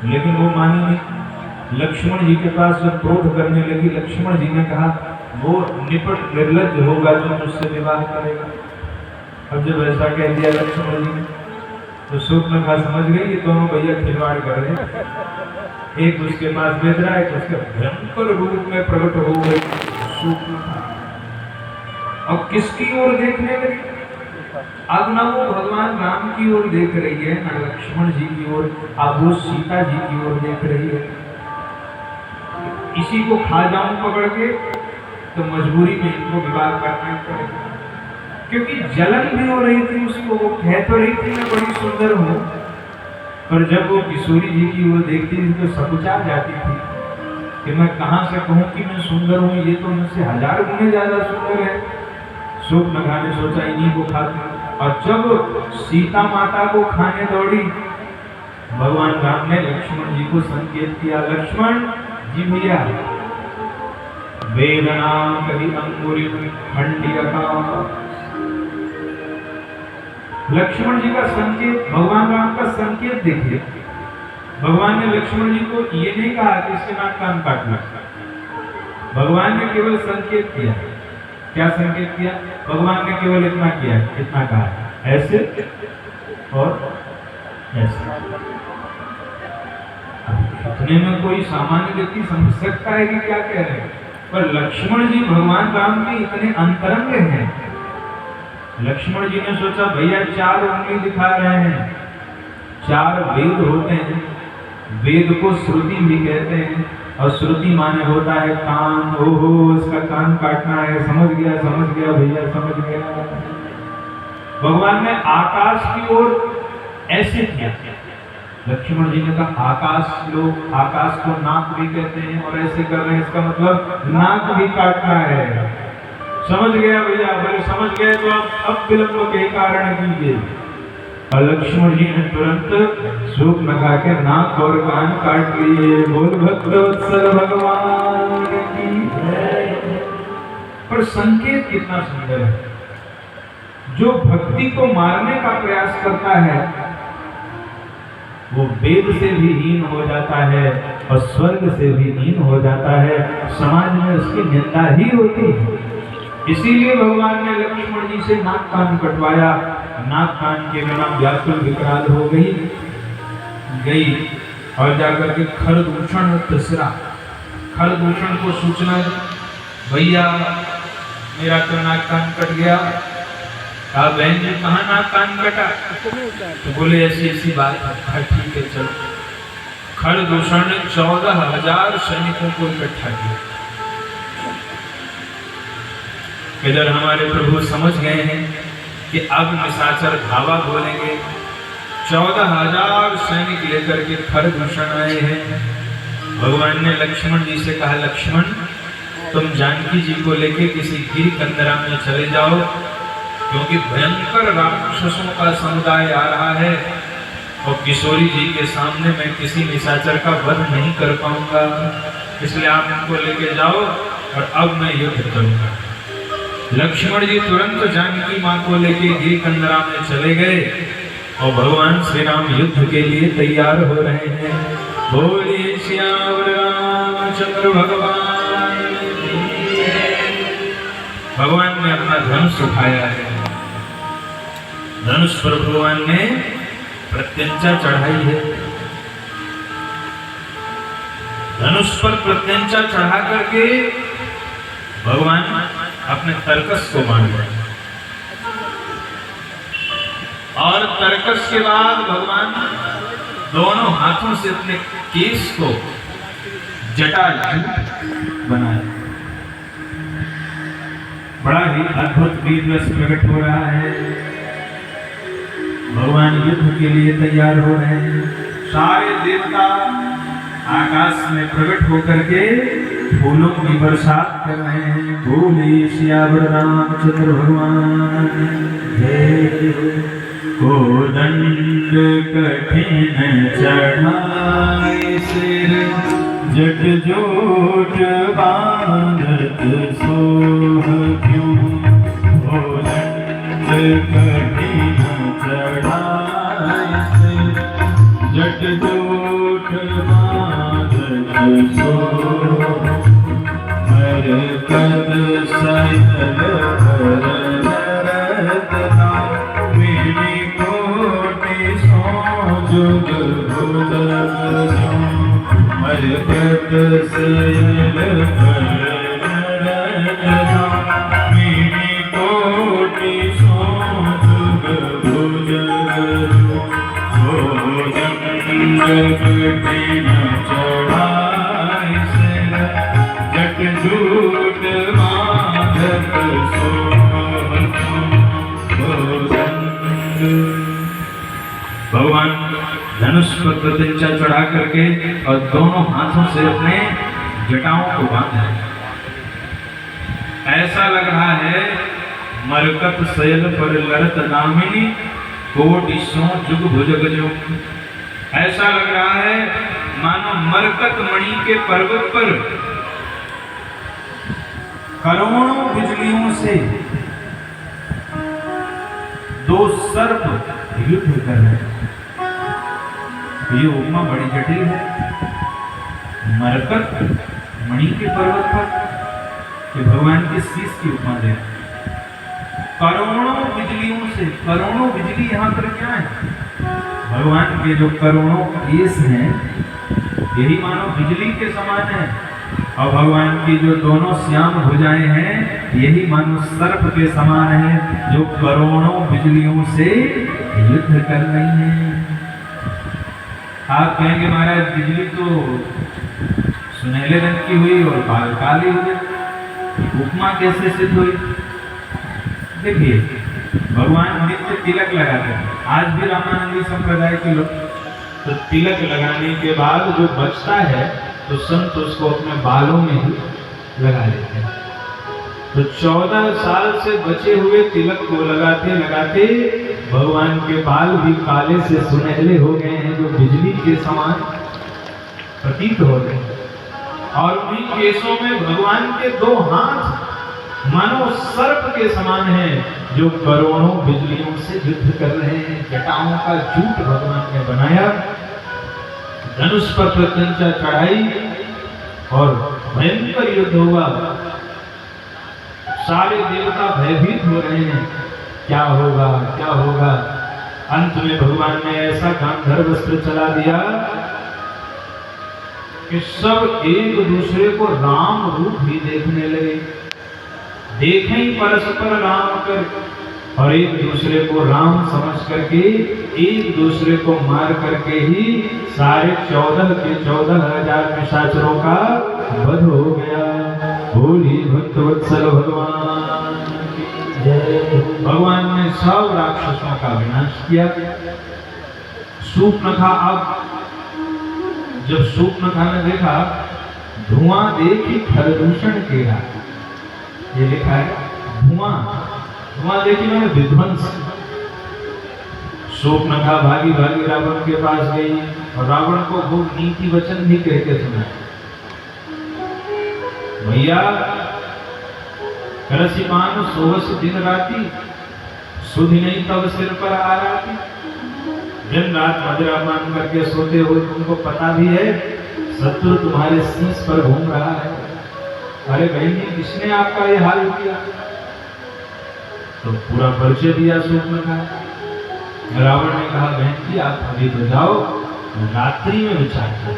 लेकिन वो मानी नहीं। लक्ष्मण जी के पास जब क्रोध करने लगी, लक्ष्मण जी ने कहा वो निपट निर्लज्ज होगा जो मुझसे विवाह करेगा। अब जब ऐसा कह दिया लक्ष्मण जी ने तो शूर्पणखा समझ गई ये दोनों भैया खिलवाड़ कर रहे हैं। एक उसके पास भेज रहा है, उसके भयंकर रूप में प्रकट हो गई शूर्पणखा। और किसकी ओर देखने लगी? अब ना वो भगवान राम की ओर देख रही है, ना लक्ष्मण जी की ओर, अब वो सीता जी की ओर देख रही है। इसी को खा जाऊं पकड़ के तो मजबूरी में इनको विवाह करना पड़ेगा, क्योंकि जलन भी हो रही थी उसको। वो कह तो रही थी मैं बड़ी सुंदर हूँ, पर जब वो किशोरी जी की ओर देखती थी तो सकुचा जाती थी कि मैं कहाँ से कहूँ कि मैं सुंदर हूँ, ये तो मुझसे 1000 गुने ज्यादा सुंदर है। शूर्पणखा ने सोचा इन्हीं को खाती, और जब सीता माता को खाने दौड़ी, भगवान राम ने लक्ष्मण जी को संकेत किया, लक्ष्मण जी भैया वेदना कभी अंगुरी खंडियका। लक्ष्मण जी का संकेत, भगवान राम का संकेत देखिए। भगवान ने लक्ष्मण जी को ये नहीं कहा कि इसके नाक कान काटना, भगवान ने केवल संकेत किया क्या संकेत किया? भगवान ने केवल इतना किया, इतना कहा, ऐसे और ऐसे। इतने में कोई सामान्य व्यक्ति समझ सकता है कि क्या कह रहे हैं, पर लक्ष्मण जी भगवान राम के इतने अंतरंग हैं। लक्ष्मण जी ने सोचा भैया 4 उंगली दिखा रहे हैं, 4 वेद होते हैं, वेद को श्रुति भी कहते हैं, और श्रुति माने होता है कान। ओहो, इसका कान काटना है, समझ गया भैया, समझ गया। भगवान ने आकाश की ओर ऐसे किया। लक्ष्मण जी ने कहा आकाश, लोग आकाश को नाक भी कहते हैं, और ऐसे कर रहे हैं, इसका मतलब नाक भी काटना है। समझ गया भैया, बोले समझ गए तो अब विलंब के कारण कीजिए। और लक्ष्मण जी ने तुरंत सूप लगा के नाक और कान काट लिए। बोल भक्तवत्सल भगवान की जय। पर संकेत कितना सुंदर है। जो भक्ति को मारने का प्रयास करता है वो वेद से भी हीन हो जाता है और स्वर्ग से भी हीन हो जाता है, समाज में उसकी निंदा ही होती है। इसीलिए भगवान ने लक्ष्मण जी से नाक कान कटवाया। नाक कान के बिना व्याकुल विकराल हो गई और जाकर के खरदूषण तीसरा, खरदूषण को सूचना भैया मेरा तो नाक कान कट गया। कहा बहन जी कहाँ नाक कान कटा? तो बोले ऐसी ऐसी बात है। ठीक है चलो। खरदूषण ने 14,000 सैनिकों को इकट्ठा किया। इधर हमारे प्रभु समझ गए हैं कि अब निशाचर धावा बोलेंगे। 14,000 सैनिक लेकर के खरदूषण आए हैं। भगवान ने लक्ष्मण जी से कहा लक्ष्मण तुम जानकी जी को लेके किसी गिर कंदरा में चले जाओ, क्योंकि भयंकर राक्षसों का समुदाय आ रहा है और किशोरी जी के सामने मैं किसी निशाचर का वध नहीं कर पाऊंगा, इसलिए आप इनको लेके जाओ और अब मैं युद्ध करूंगा। लक्ष्मण जी तुरंत जानकी मां को लेके गिर कंदरा में चले गए और भगवान श्री राम युद्ध के लिए तैयार हो रहे हैं। बोलिए श्याम रामचंद्र भगवान। भगवान ने अपना धनुष उठाया है। धनुष पर भगवान ने प्रत्यंचा चढ़ाई है। धनुष पर प्रत्यंचा चढ़ा करके भगवान अपने तरकस को बांध रहे हैं और तरकस के बाद भगवान दोनों हाथों से अपने केस को जटाजूट बनाया। बड़ा ही अद्भुत वीर रस प्रकट हो रहा है। भगवान युद्ध के लिए तैयार हो रहे हैं। सारे देवता आकाश में प्रकट होकर के फूलों की बरसात कर रहे हैं। बोले सियावर रामचंद्र भगवान जय। कोदंड कठिन चढ़ाई सिर जट जोट बांधत सोहब्यों। कोदंड कठिन चढ़ाई सिर जट जोट बांधत सोहब्यों। मरकत सैल भरत मेरी कोटि सो जुग भुजग। मरकत सैल भरत मेरी कोटि सो जुग भुजग। कठिन चढ़ाई सिर जट जूट बांधत सोहब्यों। भगवान धनुष पर प्रत्यंचा चढ़ा करके और दोनों हाथों से अपने जटाओं को बांधा। ऐसा लग रहा है मरकत सयल पर लड़त नामिनी कोटि सो जुग भुजग जो। ऐसा लग रहा है मानो मरकत मणि के पर्वत पर करोड़ों बिजलियों से 2 सर्प युद्ध कर रहे हैं। ये उपमा बड़ी जटिल है। मरकत मणि के पर्वत पर कि भगवान के शीश की उपमा दे। करोड़ों बिजलियों से, करोड़ों बिजली यहाँ पर क्या है? भगवान के जो करोड़ों केस हैं यही मानो बिजली के समान है, और भगवान की जो दोनों श्याम भुजाएं हैं यही मानो सर्प के समान है, जो करोड़ों बिजलियों से युद्ध कर रही हैं। आप कहेंगे महाराज बिजली तो सुनहले रंग की हुई और बाल काली हुई, उपमा कैसे सिद्ध हुई? देखिए, भगवान नित्य तिलक लगाते हैं। आज भी रामानंदी संप्रदाय के लोग तो तिलक लगाने के बाद जो बचता है तो संत उसको अपने बालों में ही लगा लेते हैं। तो 14 साल से बचे हुए तिलक को लगाते लगाते भगवान के बाल भी काले से सुनहले हो गए हैं, जो बिजली के समान प्रतीत हो रहे हैं। और उन्हीं केसों में भगवान के 2 हाथ मानो सर्प के समान है, जो करोड़ों बिजलियों से युद्ध कर रहे हैं। जटाओं का जूट भगवान ने बनाया, धनुष पर प्रत्यंचा चढ़ाई और भयंकर युद्ध हुआ। सारे देवता भयभीत हो रहे हैं, क्या होगा क्या होगा। अंत में भगवान ने ऐसा गांधर्व अस्त्र चला दिया कि सब एक दूसरे को राम रूप भी देखने लगे। देखें परस्पर राम कर, और एक दूसरे को राम समझ करके एक दूसरे को मार करके ही सारे 14 के 14,000 निशाचरों का वध हो गया। बोली भक्तवत्सल भगवान जय। भगवान ने सब राक्षसों का विनाश किया। शूर्पणखा, अब जब शूर्पणखा ने देखा धुआं देखी खरदूषण केरा, ये लिखा है धुआं, धुआं देखी मैंने विध्वंस। शूर्पणखा भागी भागी रावण के पास गई और रावण को वो नीति वचन भी कह के सुनाए। भैया करसिमान सोवस दिन राती, सुधि नहीं तब सिर पर आ राती। दिन रात मजरा मान करके सोते हुए तुमको पता भी है शत्रु तुम्हारे शीश पर घूम रहा है। अरे भाई किसने आपका ये हाल किया? तो पूरा परिचय दिया शूर्पणखा। रावण ने कहा बहन जी आप अभी तो जाओ, रात्रि में विचार किया।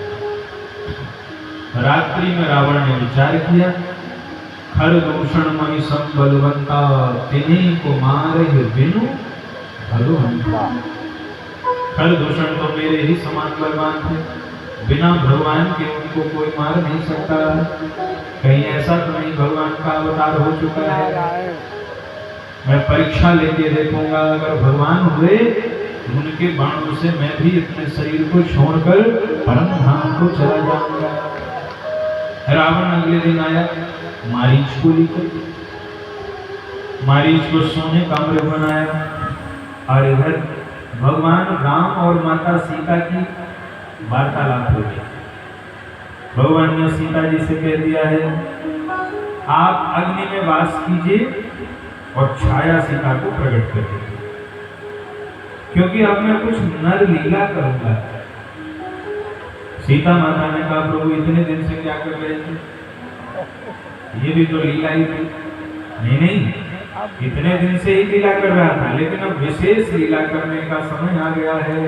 रात्रि में रावण ने विचार किया, खरदूषण मणि सम बलवंता, तिन्हीं को मारे बिनु भगवंता। खरदूषण तो मेरे ही समान बलवान थे, बिना भगवान के उनको कोई मार नहीं सकता। कहीं ऐसा तो नहीं भगवान का अवतार हो चुका है? मैं परीक्षा लेके देखूंगा, अगर भगवान हुए उनके बाणों से मैं भी अपने शरीर को छोड़कर परम धाम को चला जाऊंगा। रावण अगले दिन आया मारीच को लेकर, मारीच को सोने का अमृत बनाया, और इधर भगवान राम और माता सीता की वार्तालाप हो गई। भगवान ने सीता जी से कह दिया है आप अग्नि में वास कीजिए और छाया सीता को प्रकट कर दीजिए, क्योंकि अब मैं कुछ नर लीला करूंगा। सीता माता ने कहा प्रभु इतने दिन से क्या कर रहे थे? ये भी तो लीला ही थी। नहीं, इतने दिन से ही लीला कर रहा था, लेकिन अब विशेष लीला करने का समय आ गया है।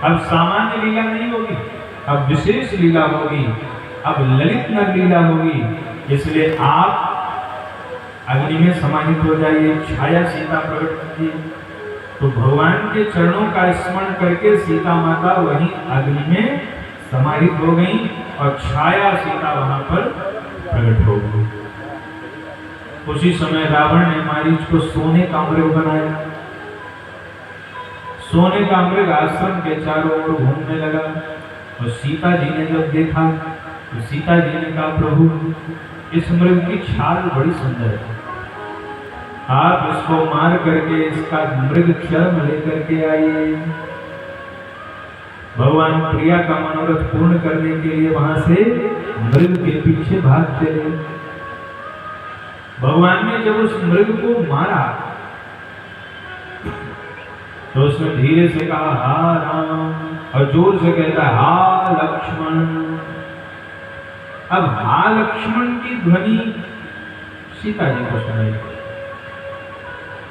अब सामान्य लीला नहीं होगी, अब विशेष लीला होगी, अब ललित नर लीला होगी। इसलिए आप अग्नि में समाहित हो जाइए, छाया सीता प्रकट कीजिए। तो भगवान के चरणों का स्मरण करके सीता माता वहीं अग्नि में समाहित हो गई और छाया सीता वहां पर प्रकट हो गई। उसी समय रावण ने मारीच को सोने का मृग बनाया। सोने का मृग आश्रम के चारों ओर घूमने लगा, और सीता जी ने जब देखा तो सीता जी ने कहा प्रभु इस मृग की छाल बड़ी सुंदर है, आप इसको मार करके इसका मृग चर्म लेकर के आइए। भगवान प्रिया का मनोरथ पूर्ण करने के लिए वहां से मृग के पीछे भाग चले। भगवान ने जब उस मृग को मारा तो उसने धीरे से कहा हा राम, और जोर से कहता है हा लक्ष्मण। अब हा लक्ष्मण की ध्वनि सीता जी को सुनाई।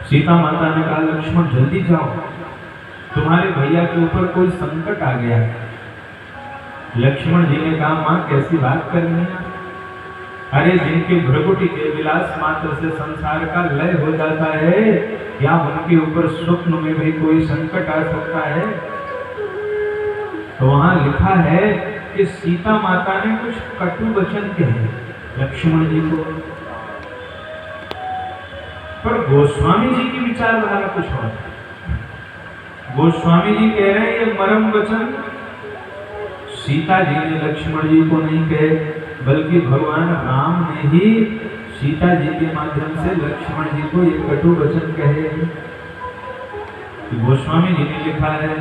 सीता माता ने कहा, लक्ष्मण जल्दी जाओ, तुम्हारे भैया के ऊपर कोई संकट आ गया। लक्ष्मण जी ने कहा, मां कैसी बात कर रही है? अरे जिनके भ्रकुटी के विलास मात्र से संसार का लय हो जाता है, क्या उनके ऊपर स्वप्न में भी कोई संकट आ सकता है? तो वहां लिखा है कि सीता माता ने कुछ कटु वचन कहे लक्ष्मण जी को, पर गोस्वामी जी की विचारधारा कुछ और। गोस्वामी जी कह रहे हैं ये मरम वचन सीता जी ने लक्ष्मण जी को नहीं कहे, बल्कि भगवान राम ने ही सीता जी के माध्यम से लक्ष्मण जी को ये कटु वचन कहे। गोस्वामी जी ने लिखा है,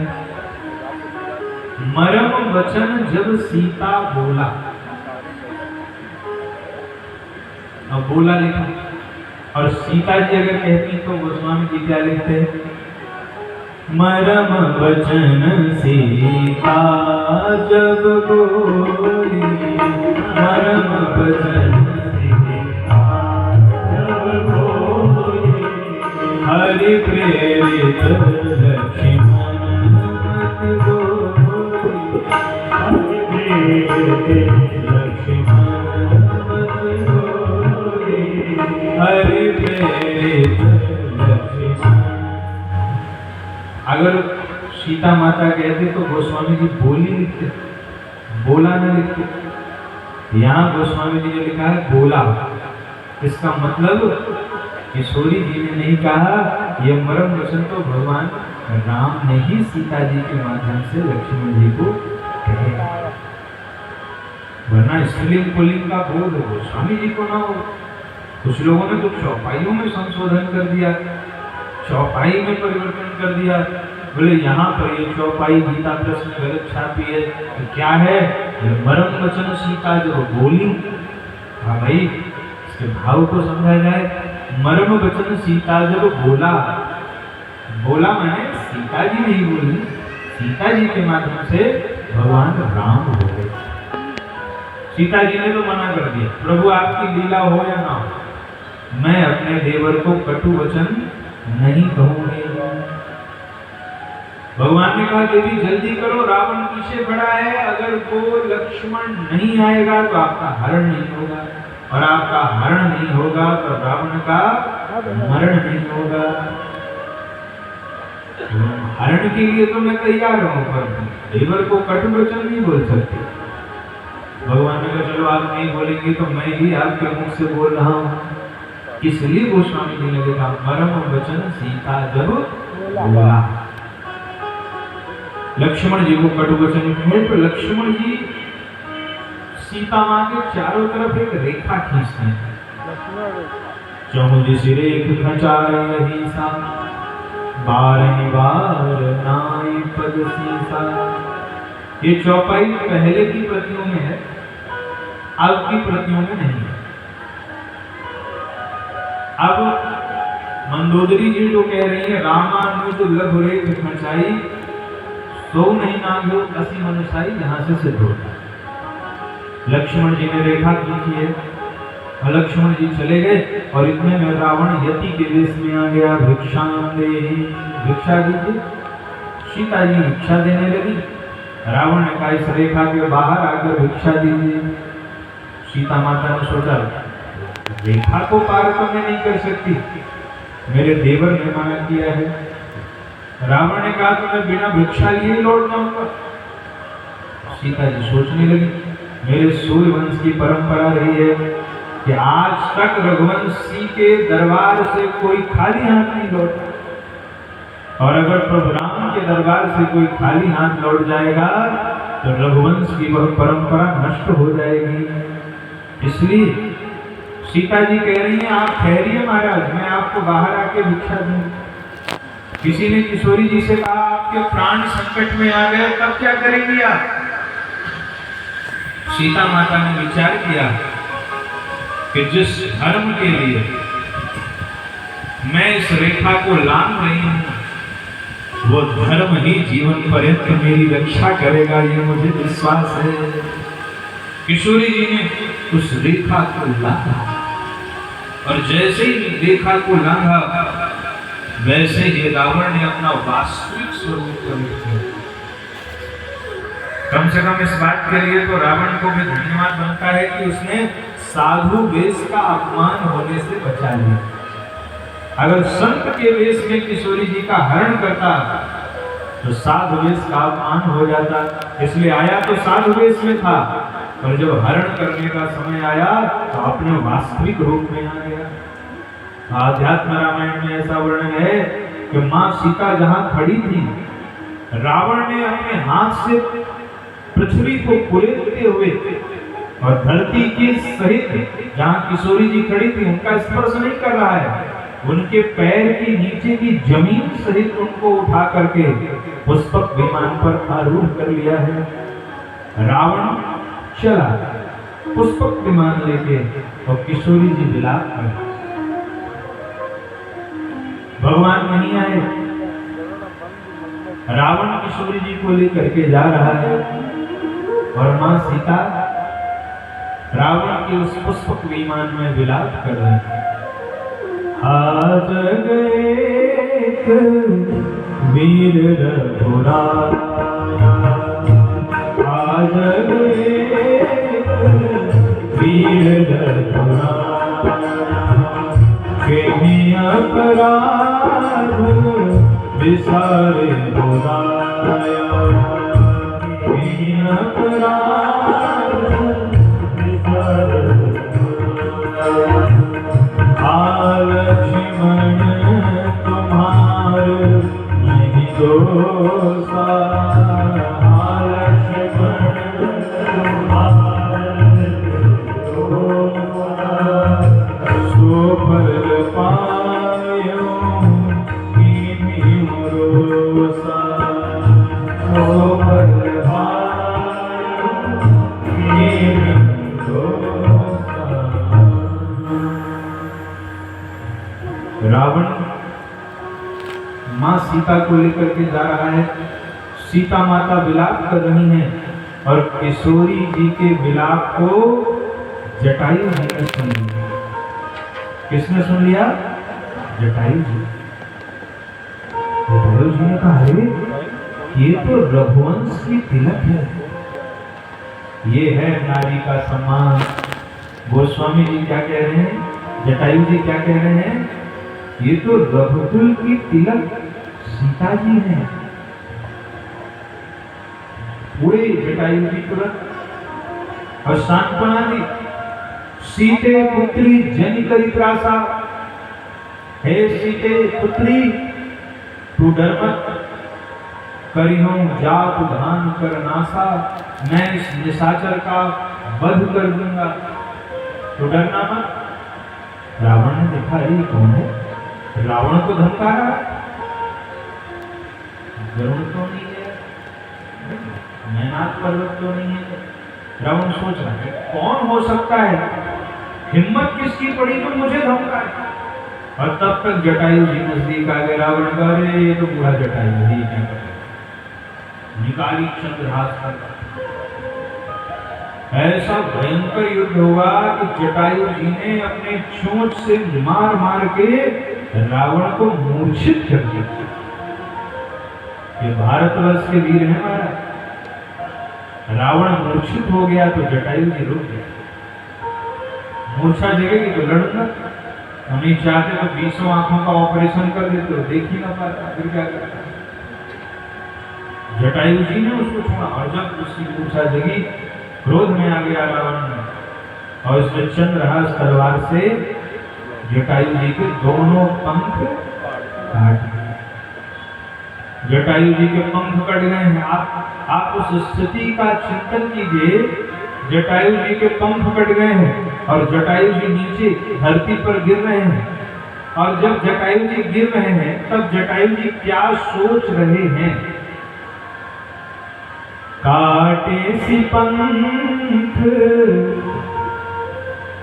मरम वचन जब सीता बोला। अब बोला लिखा, और सीता जी अगर कहती तो गोस्वामी जी क्या लिखते हैं? मरम वचन सीता जब बोली, मरम वचन सीता जब बोली, हरि प्रेरित लक्ष्मण मत बोली, हरि प्रेरित लक्ष्मण मत बोली, हरि प्रेरित लक्ष्मण। अगर सीता माता कहते तो गोस्वामी जी बोली लिखते, बोला न लिखते। यहाँ गोस्वामी जी ने लिखा है बोला। इसका मतलब किशोरी जी ने नहीं कहा, यह मरम वचन तो भगवान राम ने ही सीता जी के माध्यम से लक्ष्मण जी को कहे, वरना स्त्रीलिंग पुल्लिंग का बोध गोस्वामी जी को ना हो। कुछ लोगों ने तो चौपाइयों में संशोधन कर दिया, चौपाई में परिवर्तन कर दिया। बोले यहाँ पर ये चौपाई गीता प्रेस में गलत छापी है, तो क्या है? मरम वचन सीता जो बोली। हाँ भाई, इसके भाव को समझा जाए। मरम वचन सीता जब बोला, बोला मैंने सीता जी नहीं बोली, सीता जी के माध्यम से भगवान राम बोले। सीता जी ने तो मना कर दिया, प्रभु आपकी लीला हो या ना हो, मैं अपने देवर को कटु वचन नहीं कहूंगी। भगवान ने कहा, देवी जल्दी करो, रावण पीछे खड़ा है, अगर वो लक्ष्मण नहीं आएगा तो आपका हरण नहीं होगा, और आपका हरण नहीं होगा तो रावण का मरण नहीं होगा। हरण के लिए तो मैं तैयार हूं, पर देवर को कटु वचन नहीं बोल सकते। भगवान ने कहा, चलो आप नहीं बोलेंगे तो मैं ही आपके मुख से बोल रहा हूं। इसलिए गोस्वामी जी ने लिखा, मरम वचन सीता जब बोला। लक्ष्मण जी को कटु वचन कहे तो लक्ष्मण जी सीता मां के चारों तरफ एक रेखा खींचते हैं। चौमुदी रेख खचाई सा, बारह बार नाई पद सीसा। ये चौपाई पहले की प्रतियों में है, अब की प्रतियों में नहीं है। अब मंदोदरी जी जो कह रही है, रामानुज लघु रेख खचाई, सो नहीं नांगो असी मनुष्याई, यहां से सिद्ध होता है। लक्ष्मण जी ने रेखा खींची है, लक्ष्मण जी चले गए और इतने में रावण यति के वेश में आ गया। भिक्षा दे, भिक्षा दीजिए। सीता जी भिक्षा देने लगी। रावण ने कहा, इस रेखा के बाहर आकर भिक्षा दीजिए। सीता माता ने सोचा, रेखा को पार तो मैं नहीं कर सकती, मेरे देवर ने मना किया है। रावण ने कहा, तो मैं बिना भिक्षा लिए लौट जाऊंगा। सीता जी सोचने लगी, मेरे सूर्य वंश की परंपरा रही है कि आज तक रघुवंशी के दरबार से कोई खाली हाथ नहीं लौटा, और अगर प्रभु राम के दरबार से कोई खाली हाथ लौट जाएगा तो रघुवंश की वह परंपरा नष्ट हो जाएगी। इसलिए सीता जी कह रही हैं, आप ठहरिए महाराज, मैं आपको बाहर आके भिक्षा दूंगी। किसी ने किशोरी जी से कहा, आपके प्राण संकट में आ गए, तब क्या करेंगी आप? सीता माता ने विचार किया कि जिस धर्म के लिए मैं इस रेखा को लांघ रही हूं, वो धर्म ही जीवन पर्यंत मेरी रक्षा करेगा, ये मुझे विश्वास है। किशोरी जी ने उस रेखा को लांघा और जैसे ही रेखा को लांघा वैसे ही रावण ने अपना वास्तविक स्वरूप प्रकट किया। कम से कम इस बात के लिए तो रावण को भी धन्यवाद बनता है कि उसने साधु वेश का अपमान होने से बचा लिया। अगर संत के वेश में किशोरी जी का हरण करता तो साधु वेश का अपमान हो जाता। इसलिए आया तो साधु वेश में था, पर जब हरण करने का समय आया तो अपने वास्तविक रूप में आ गया। आध्यात्म रामायण में ऐसा वर्णन है कि मां सीता जहां खड़ी थी, रावण ने अपने हाथ से पृथ्वी को कुरेदते हुए और धरती के सहित जहां किशोरी जी खड़ी थी उनका स्पर्श नहीं कर रहा है, उनके पैर के नीचे की जमीन सहित उनको उठा करके पुष्पक विमान पर आरूढ़ कर लिया है। रावण चला पुष्पक विमान लेके और किशोरी जी विलाप कर, भगवान नहीं आए। रावण किशोरी जी को लेकर के जा रहा है और मां सीता रावण के उस पुष्पक विमान में विलाप कर रहे हैं। आज गए वीर रघुराया, आज गए वीर रघुराया, केहि अपराध विसारे बुराया, केहि अपराध विसारे बुराया। लक्ष्मण तुम्हारे नहीं दोषा, लक्ष्मण तुम्हारे सुफल पायो कीन्ही भरोसा, सुफल पायो कीन्ही भरोसा। रावण मां सीता को लेकर के जा रहा है, सीता माता विलाप कर रही हैं और किशोरी जी के विलाप को जटायु जी ने सुन लिया। किसने सुन लिया? जटायु जी। जटायु जी ने कहा, अरे ये तो रघुवंश की तिलक है, ये है नारी का सम्मान। गोस्वामी जी क्या कह रहे हैं, जटायु जी क्या कह रहे हैं, ये तो रघुकुल की तिलक सीता जी हैं। पूरे जटायु जी तुरंत और सांत्वना दी, सीते पुत्री जनिकरित्रासा, हे सीते पुत्री तू डर मत, करिहूं जात धान कर नासा, मैं इस निशाचर का वध कर दूंगा, तो डरना मत। रावण ने देखा ये कौन है, रावण को धमका रहा है, गरुड़ तो नहीं है, मैनाक पर्वत तो नहीं है। रावण सोच रहा है कौन हो सकता है, हिम्मत किसकी पड़ी तो मुझे धमका है। और तब तक जटायु जी नजदीक आ गए। रावण का, अरे ये तो बूढ़ा जटायु ही क्या करे, निकाली चंद्रहास कर। ऐसा भयंकर युद्ध हुआ कि जटायु जी ने अपने चोंच से मार मार के रावण को मूर्छित कर दिया। ये भारतवर्ष के वीर हैं महाराज। रावण मूर्छित हो गया तो जटायु जी रुक गया। मूर्छा जगेगी तो लड़ूंगा, हम नहीं चाहते तो 20 आंखों का ऑपरेशन कर देते तो देख ही ना पाता, फिर क्या करता। जटायु जी ने उसको छोड़ा और जब उसकी मूर्छा जगी, क्रोध में आ गया रावण में और उसने चंद्रहास तलवार से जटायु जी के दोनों पंख काट दिए। जटायु जी के पंख कट गए हैं। आप उस स्थिति का चिंतन कीजिए, जटायु जी के पंख कट गए हैं और जटायु जी नीचे धरती पर गिर रहे हैं। और जब जटायु जी गिर रहे हैं तब जटायु जी क्या सोच रहे हैं, काटे सी पंख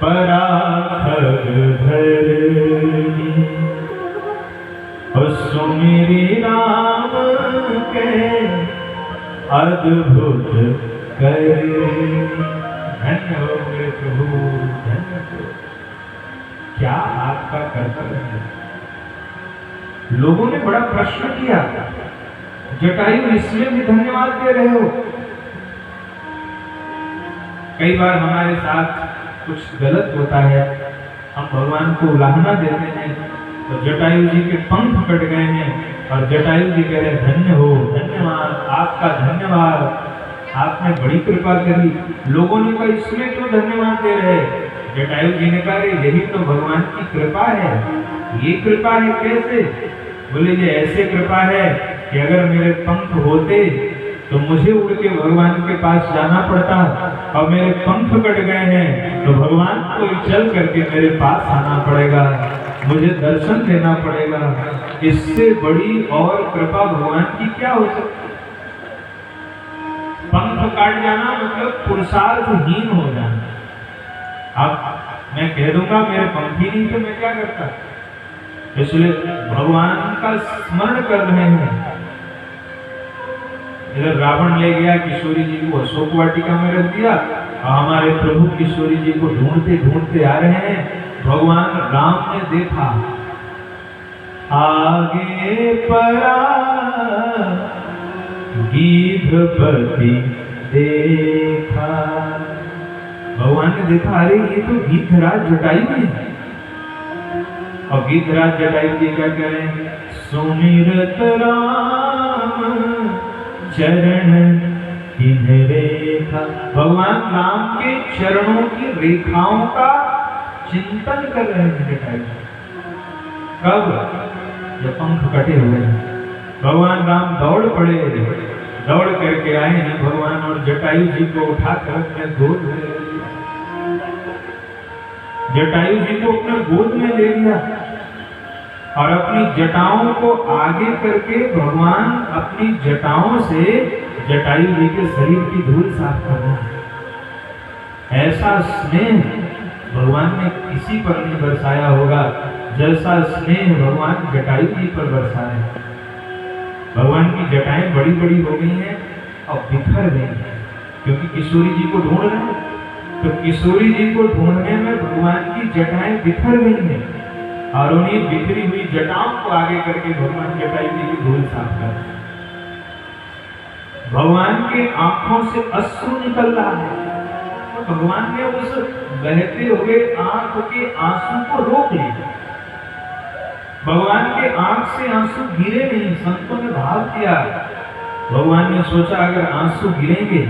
पराखग धरनी, सुमिरी राम के अद्भुत करे। धन्य हो मेरे प्रभु, धन्य हो। क्या आपका कर्तव्य है? लोगों ने बड़ा प्रश्न किया, जटायु इसमें भी धन्यवाद दे रहे हो? कई बार हमारे साथ कुछ गलत होता है, हम भगवान को उलाहना देते हैं, तो जटायु जी के पंख कट गए हैं और जटायु जी कह रहे धन्य हो, धन्यवाद, आपका धन्यवाद, आपने बड़ी कृपा करी। लोगों ने कहा इसमें क्यों धन्यवाद दे रहे? जटायु जी ने कहा यही तो भगवान की कृपा है। ये कृपा है कैसे? बोले ये ऐसे कृपा है कि अगर मेरे पंख होते तो मुझे उड़ के भगवान के पास जाना पड़ता, और मेरे पंख कट गए हैं तो भगवान को चल करके मेरे पास आना पड़ेगा, मुझे दर्शन देना पड़ेगा। इससे बड़ी और कृपा भगवान की क्या हो सकती? पंख काट जाना मतलब पुरुषार्थहीन हो जाना। अब मैं कह दूंगा मेरे पंख ही नहीं तो मैं क्या करता? इसलिए भगवान का स्मरण कर रहे हैं। इधर रावण ले गया किशोरी जी को अशोक वाटिका में रख दिया, और हमारे प्रभु किशोरी जी को ढूंढते ढूंढते आ रहे हैं। भगवान राम ने देखा, आगे पड़ा गीधपति देखा। भगवान ने देखा अरे ये तो गीधराज जटायु है। और गीधराज जटायु जी क्या कह रहे हैं? सुमिरत राम चरण इन्हें रेखा। भगवान राम के चरणों की रेखाओं का चिंतन कर रहे हैं जटायु। कब? जब पंख कटे हुए हैं। भगवान राम दौड़ पड़े, दौड़ करके आए हैं भगवान, और जटायु जी को उठाकर अपने गोद में ले लिया। जटायु जी को अपने गोद में ले लिया और अपनी जटाओं को आगे करके भगवान अपनी जटाओं से जटायु जी के शरीर की धूल साफ कर रहे हैं। ऐसा स्नेह भगवान ने किसी पर नहीं बरसाया होगा जैसा स्नेह भगवान जटायु जी पर बरसा रहे हैं। भगवान की जटाएं बड़ी बड़ी हो गई हैं और बिखर गई हैं, क्योंकि किशोरी जी को ढूंढ रहे हैं। तो किशोरी जी को ढूंढने में भगवान की जटाएं बिखर गई हैं, और उन्हीं बिखरी हुई जटाओं को आगे करके भगवान जटायु जी की धूल साफ कर रहे हैं। भगवान के आंखों से अश्रु निकल रहा है, तो भगवान ने उस बहते हुए आंख के आंसू को रोक लिया। भगवान के आंख से आंसू गिरे नहीं, संतों ने भाव किया। भगवान ने सोचा अगर आंसू गिरेंगे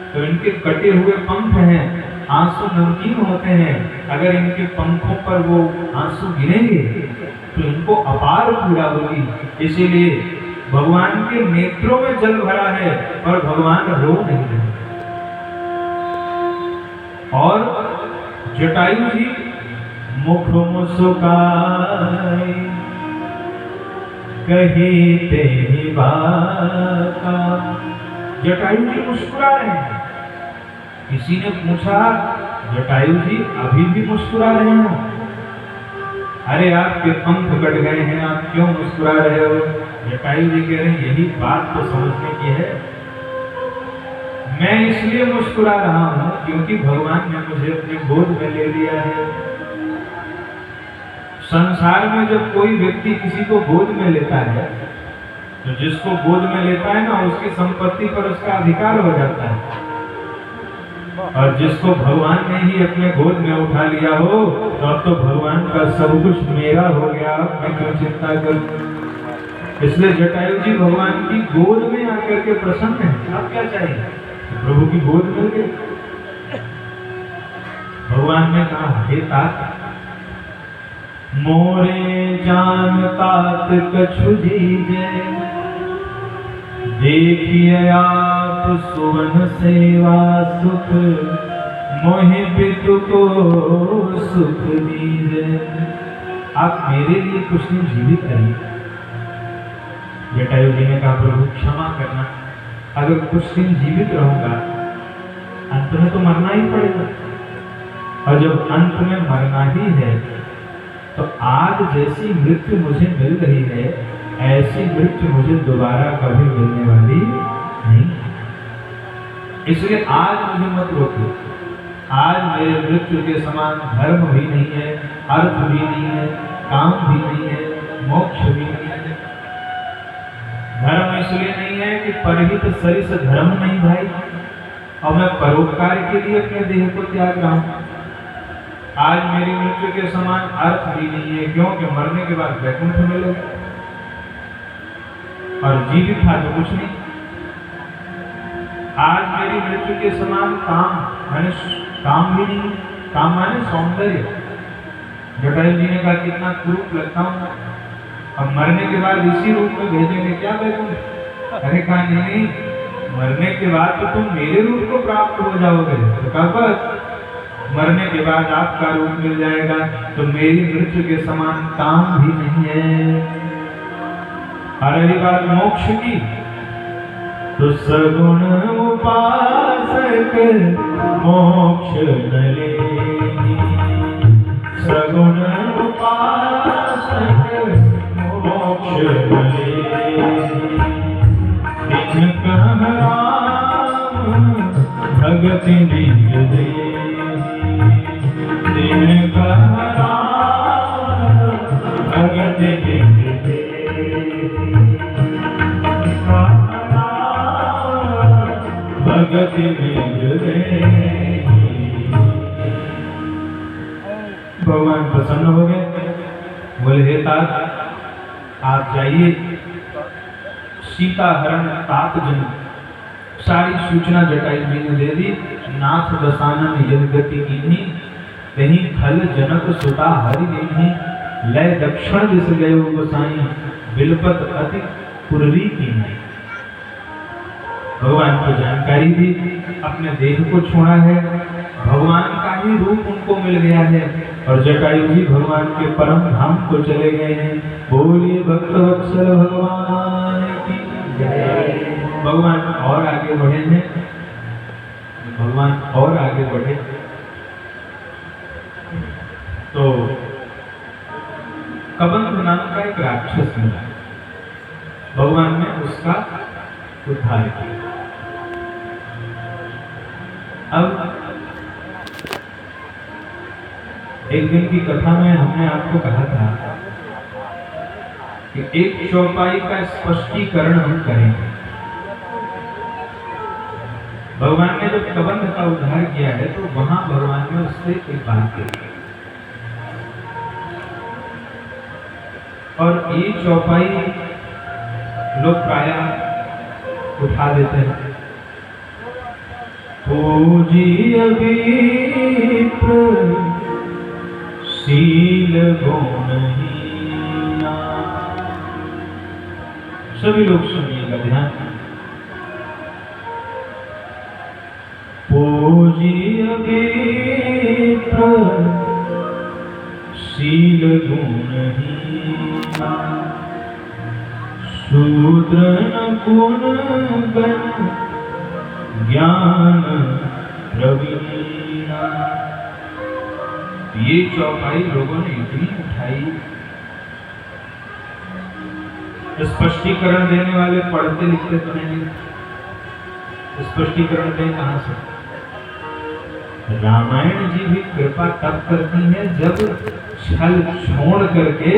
तो इनके कटे हुए पंख हैं, आंसू नमकीन होते हैं, अगर इनके पंखों पर वो आंसू गिरेंगे तो इनको अपार पीड़ा होगी। इसीलिए भगवान के नेत्रों में जल भरा है पर भगवान रो नहीं रहे। और जटायु जी मुख मुस्काई कही ते बाका। जटायु जी मुस्कुरा रहे हैं। किसी ने पूछा जटायु जी अभी भी मुस्कुरा रहे हैं? अरे आपके पंख कट गए हैं, आप क्यों मुस्कुरा रहे हो? जटायु जी कह रहे हैं यही बात तो समझने की है। मैं इसलिए मुस्कुरा रहा हूं क्योंकि भगवान ने मुझे अपने गोद में ले लिया है। संसार में जब कोई व्यक्ति किसी को गोद में लेता है तो जिसको गोद में लेता है ना उसकी संपत्ति पर उसका अधिकार हो जाता है, और जिसको भगवान ने ही अपने गोद में उठा लिया हो तो अब तो भगवान का सब कुछ मेरा हो गया, मैं क्यों चिंता करूं। इसलिए जटायु जी भगवान की गोद में आकर के प्रसन्न है। अब क्या चाहिए? प्रभु की गोद मिल गई। भगवान ने कहा हे तात मोरे जान तात कछु दीजे, देखिए आप सुवन सेवा सुख, मोहि पितु को सुख दीजे। आप मेरे लिए कुछ दिन जीवित रहिए। जटायु जी ने कहा प्रभु क्षमा करना, अगर कुछ दिन जीवित रहूंगा अंत में तो मरना ही पड़ेगा, और जब अंत में मरना ही है तो आज जैसी मृत्यु मुझे मिल रही है ऐसी मृत्यु मुझे दोबारा कभी मिलने वाली नहीं। इसलिए आज मुझे मत रोकिए, आज मेरे मृत्यु के समान धर्म भी नहीं है, अर्थ भी नहीं है, काम भी नहीं है, मोक्ष भी नहीं है। धर्म इसलिए नहीं है कि परहित सरिस धर्म नहीं भाई, और मैं परोपकार के लिए अपने देह को त्याग रहा हूं। आज मेरी मृत्यु के समान अर्थ भी नहीं है, क्योंकि मरने के बाद वैकुंठ मिलेगा और जीवित था तो कुछ नहीं। आज मेरी मृत्यु के समान काम माने काम भी नहीं, काम माने सौंदर्य। जटायु जी ने कहा कितना कुरूप लगता हूं, अब मरने के बाद इसी रूप में भेजेंगे क्या वैकुंठ? अरे कहा नहीं, मरने के बाद तो तुम मेरे रूप को प्राप्त हो जाओगे। तो कहा बस मरने के बाद आपका रूप मिल जाएगा, तो मेरी मृत्यु के समान काम भी नहीं है। और रही बात मोक्ष की, तो सगुण उपासक मोक्ष न लेहि, सगुण उपासक मोक्ष न लेहि। दिन कह राम भगति निज देहि, दिन कह राम भगति निज देहि, भगति निज देहि। भगवान प्रसन्न हो गए, बोले हे तात आप जाइए, सीता हरण तात जन सारी सूचना जटायु जी ने दे दी। नाथ दसानन यदगति कीन्ही, कहीं खल जनक सुता हरि दीन्ही, लय दक्षिण दिस गयो गोसाई, बिलपत अति पुररी कीन्ही। भगवान को जानकारी दी, अपने देह को छोड़ा है, भगवान का ही रूप उनको मिल गया है, और जटायु जी भगवान के परम धाम को चले गए हैं। बोलिए भक्तवत्सल भगवान की जय। भगवान और आगे बढ़े हैं, भगवान और आगे बढ़े तो कबंध नाम का एक राक्षस मिला, भगवान ने उसका उद्धार किया। अब एक दिन की कथा में हमने आपको कहा था कि एक चौपाई का स्पष्टीकरण हम करेंगे। भगवान ने जब कबंध का उद्धार किया है तो वहां भगवान ने उससे एक बात कही, और ये चौपाई लोग प्रायः उठा देते हैं। पूजिय विप्र शील गुणहीना। सभी लोग सुनिएगा ध्यान। पूजिय विप्र शील गुणहीना, शूद्र न गुण गण ज्ञान प्रवीणा। ये चौपाई लोगों ने इतनी उठाई, स्पष्टीकरण देने वाले पढ़ते लिखते तो नहीं, स्पष्टीकरण दें कहां से? रामायण जी भी कृपा तब करती है जब छल छोड़ करके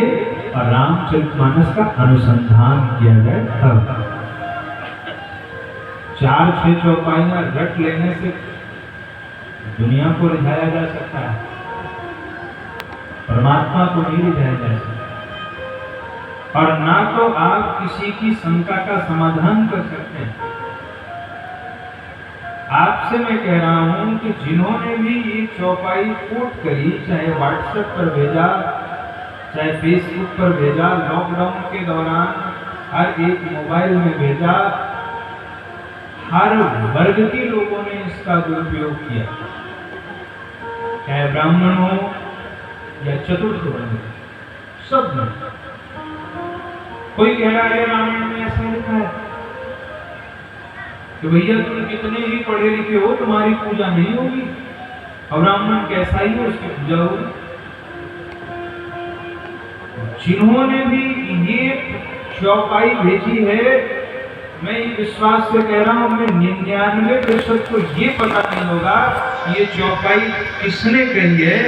और रामचरितमानस का अनुसंधान किया जाए तब। 4-6 चौपाइयां रट लेने से दुनिया को रिझाया जा सकता है, परमात्मा को नहीं रिझाया जा सकता। और ना तो आप किसी की शंका का समाधान कर सकते हैं। आपसे मैं कह रहा हूं कि जिन्होंने भी ये चौपाई कोट करी, चाहे व्हाट्सएप पर भेजा, चाहे फेसबुक पर भेजा, लॉकडाउन के दौरान हर एक मोबाइल में भेजा, हर वर्ग के लोगों ने इसका दुरुपयोग किया, चाहे ब्राह्मण हो या चतुर्थ वर्ण, सब ने। कोई कह रहा है रामायण में ऐसा लिखा है कि भैया तुम कितने ही पढ़े लिखे हो, तुम्हारी पूजा नहीं होगी, और ब्राह्मण कैसा ही हो उसकी पूजा होगी। जिन्होंने भी ये चौपाई भेजी है, मैं विश्वास से कह रहा हूं, मैं 99% को ये पता नहीं होगा ये चौपाई किसने कही है,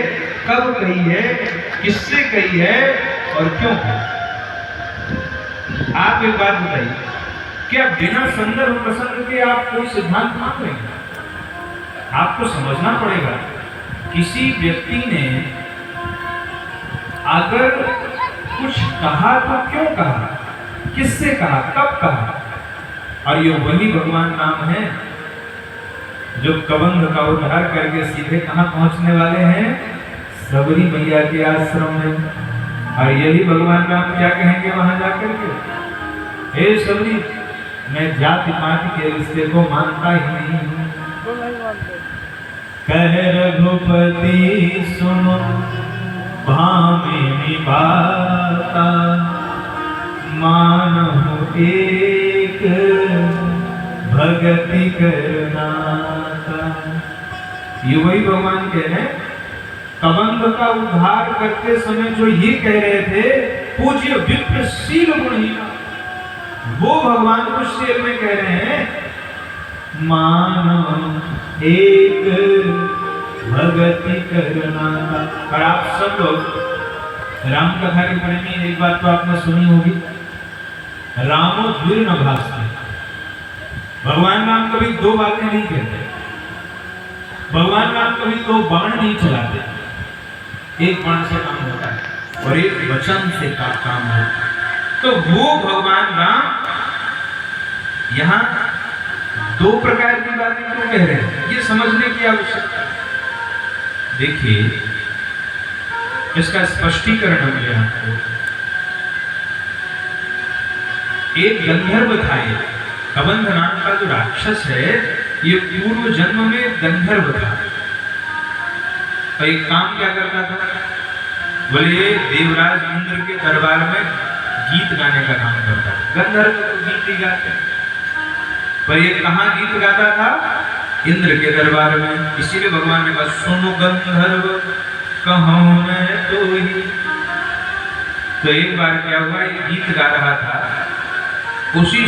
कब कही है, किससे कही है और क्यों कही? आप एक बात बताइए, क्या बिना संदर्भ प्रसंग के आप कोई सिद्धांत मान रहे हैं? आपको समझना पड़ेगा, किसी व्यक्ति ने अगर कुछ कहा तो क्यों कहा, किससे कहा, कब कहा? और ये वही भगवान नाम है जो कबंध का उद्धार करके सीधे कहां पहुंचने वाले हैं? सबरी मैया के आश्रम में। और यही भगवान नाम क्या कहेंगे वहां जाकर के? हे सबरी, मैं जाति पाति के रिश्ते को मानता ही नहीं हूं। कह रघुपति सुनो भामिनी बाता, मानहु एक भगति करनाता। ये वही भगवान कह रहे हैं, कबंध का उद्धार करते समय जो ये कह रहे थे, पूज्य विप्रशील गुणहीना, वो भगवान कुछ शेर में कह रहे हैं, मानव एक भगति करनाता। और आप सब लोग राम कथा के बारे में एक बात तो आपने सुनी होगी, रामो द्विर न भाषते। भगवान राम कभी दो बातें नहीं कहते, भगवान राम कभी दो बाण नहीं चलाते। एक बाण से काम होता है और एक वचन से काम होता है। तो वो भगवान राम यहां दो प्रकार की बातें क्यों कह रहे हैं, ये समझने की आवश्यकता है। देखिए, इसका स्पष्टीकरण हम ले आपको। एक गंधर्व था, ये कबंध नाम का जो राक्षस है, ये पूर्व जन्म में गंधर्व था। तो एक काम क्या करता था, बोले देवराज इंद्र के दरबार में गीत गाने का काम करता था। गंधर्व तो गीत ही गाते, पर ये कहाँ गीत गाता था? इंद्र के दरबार में। इसीलिए भगवान ने कहा, सुनो गंधर्व कहूं मैं तो ही। तो एक बार क्या हुआ, ये गीत गा रहा था, उसी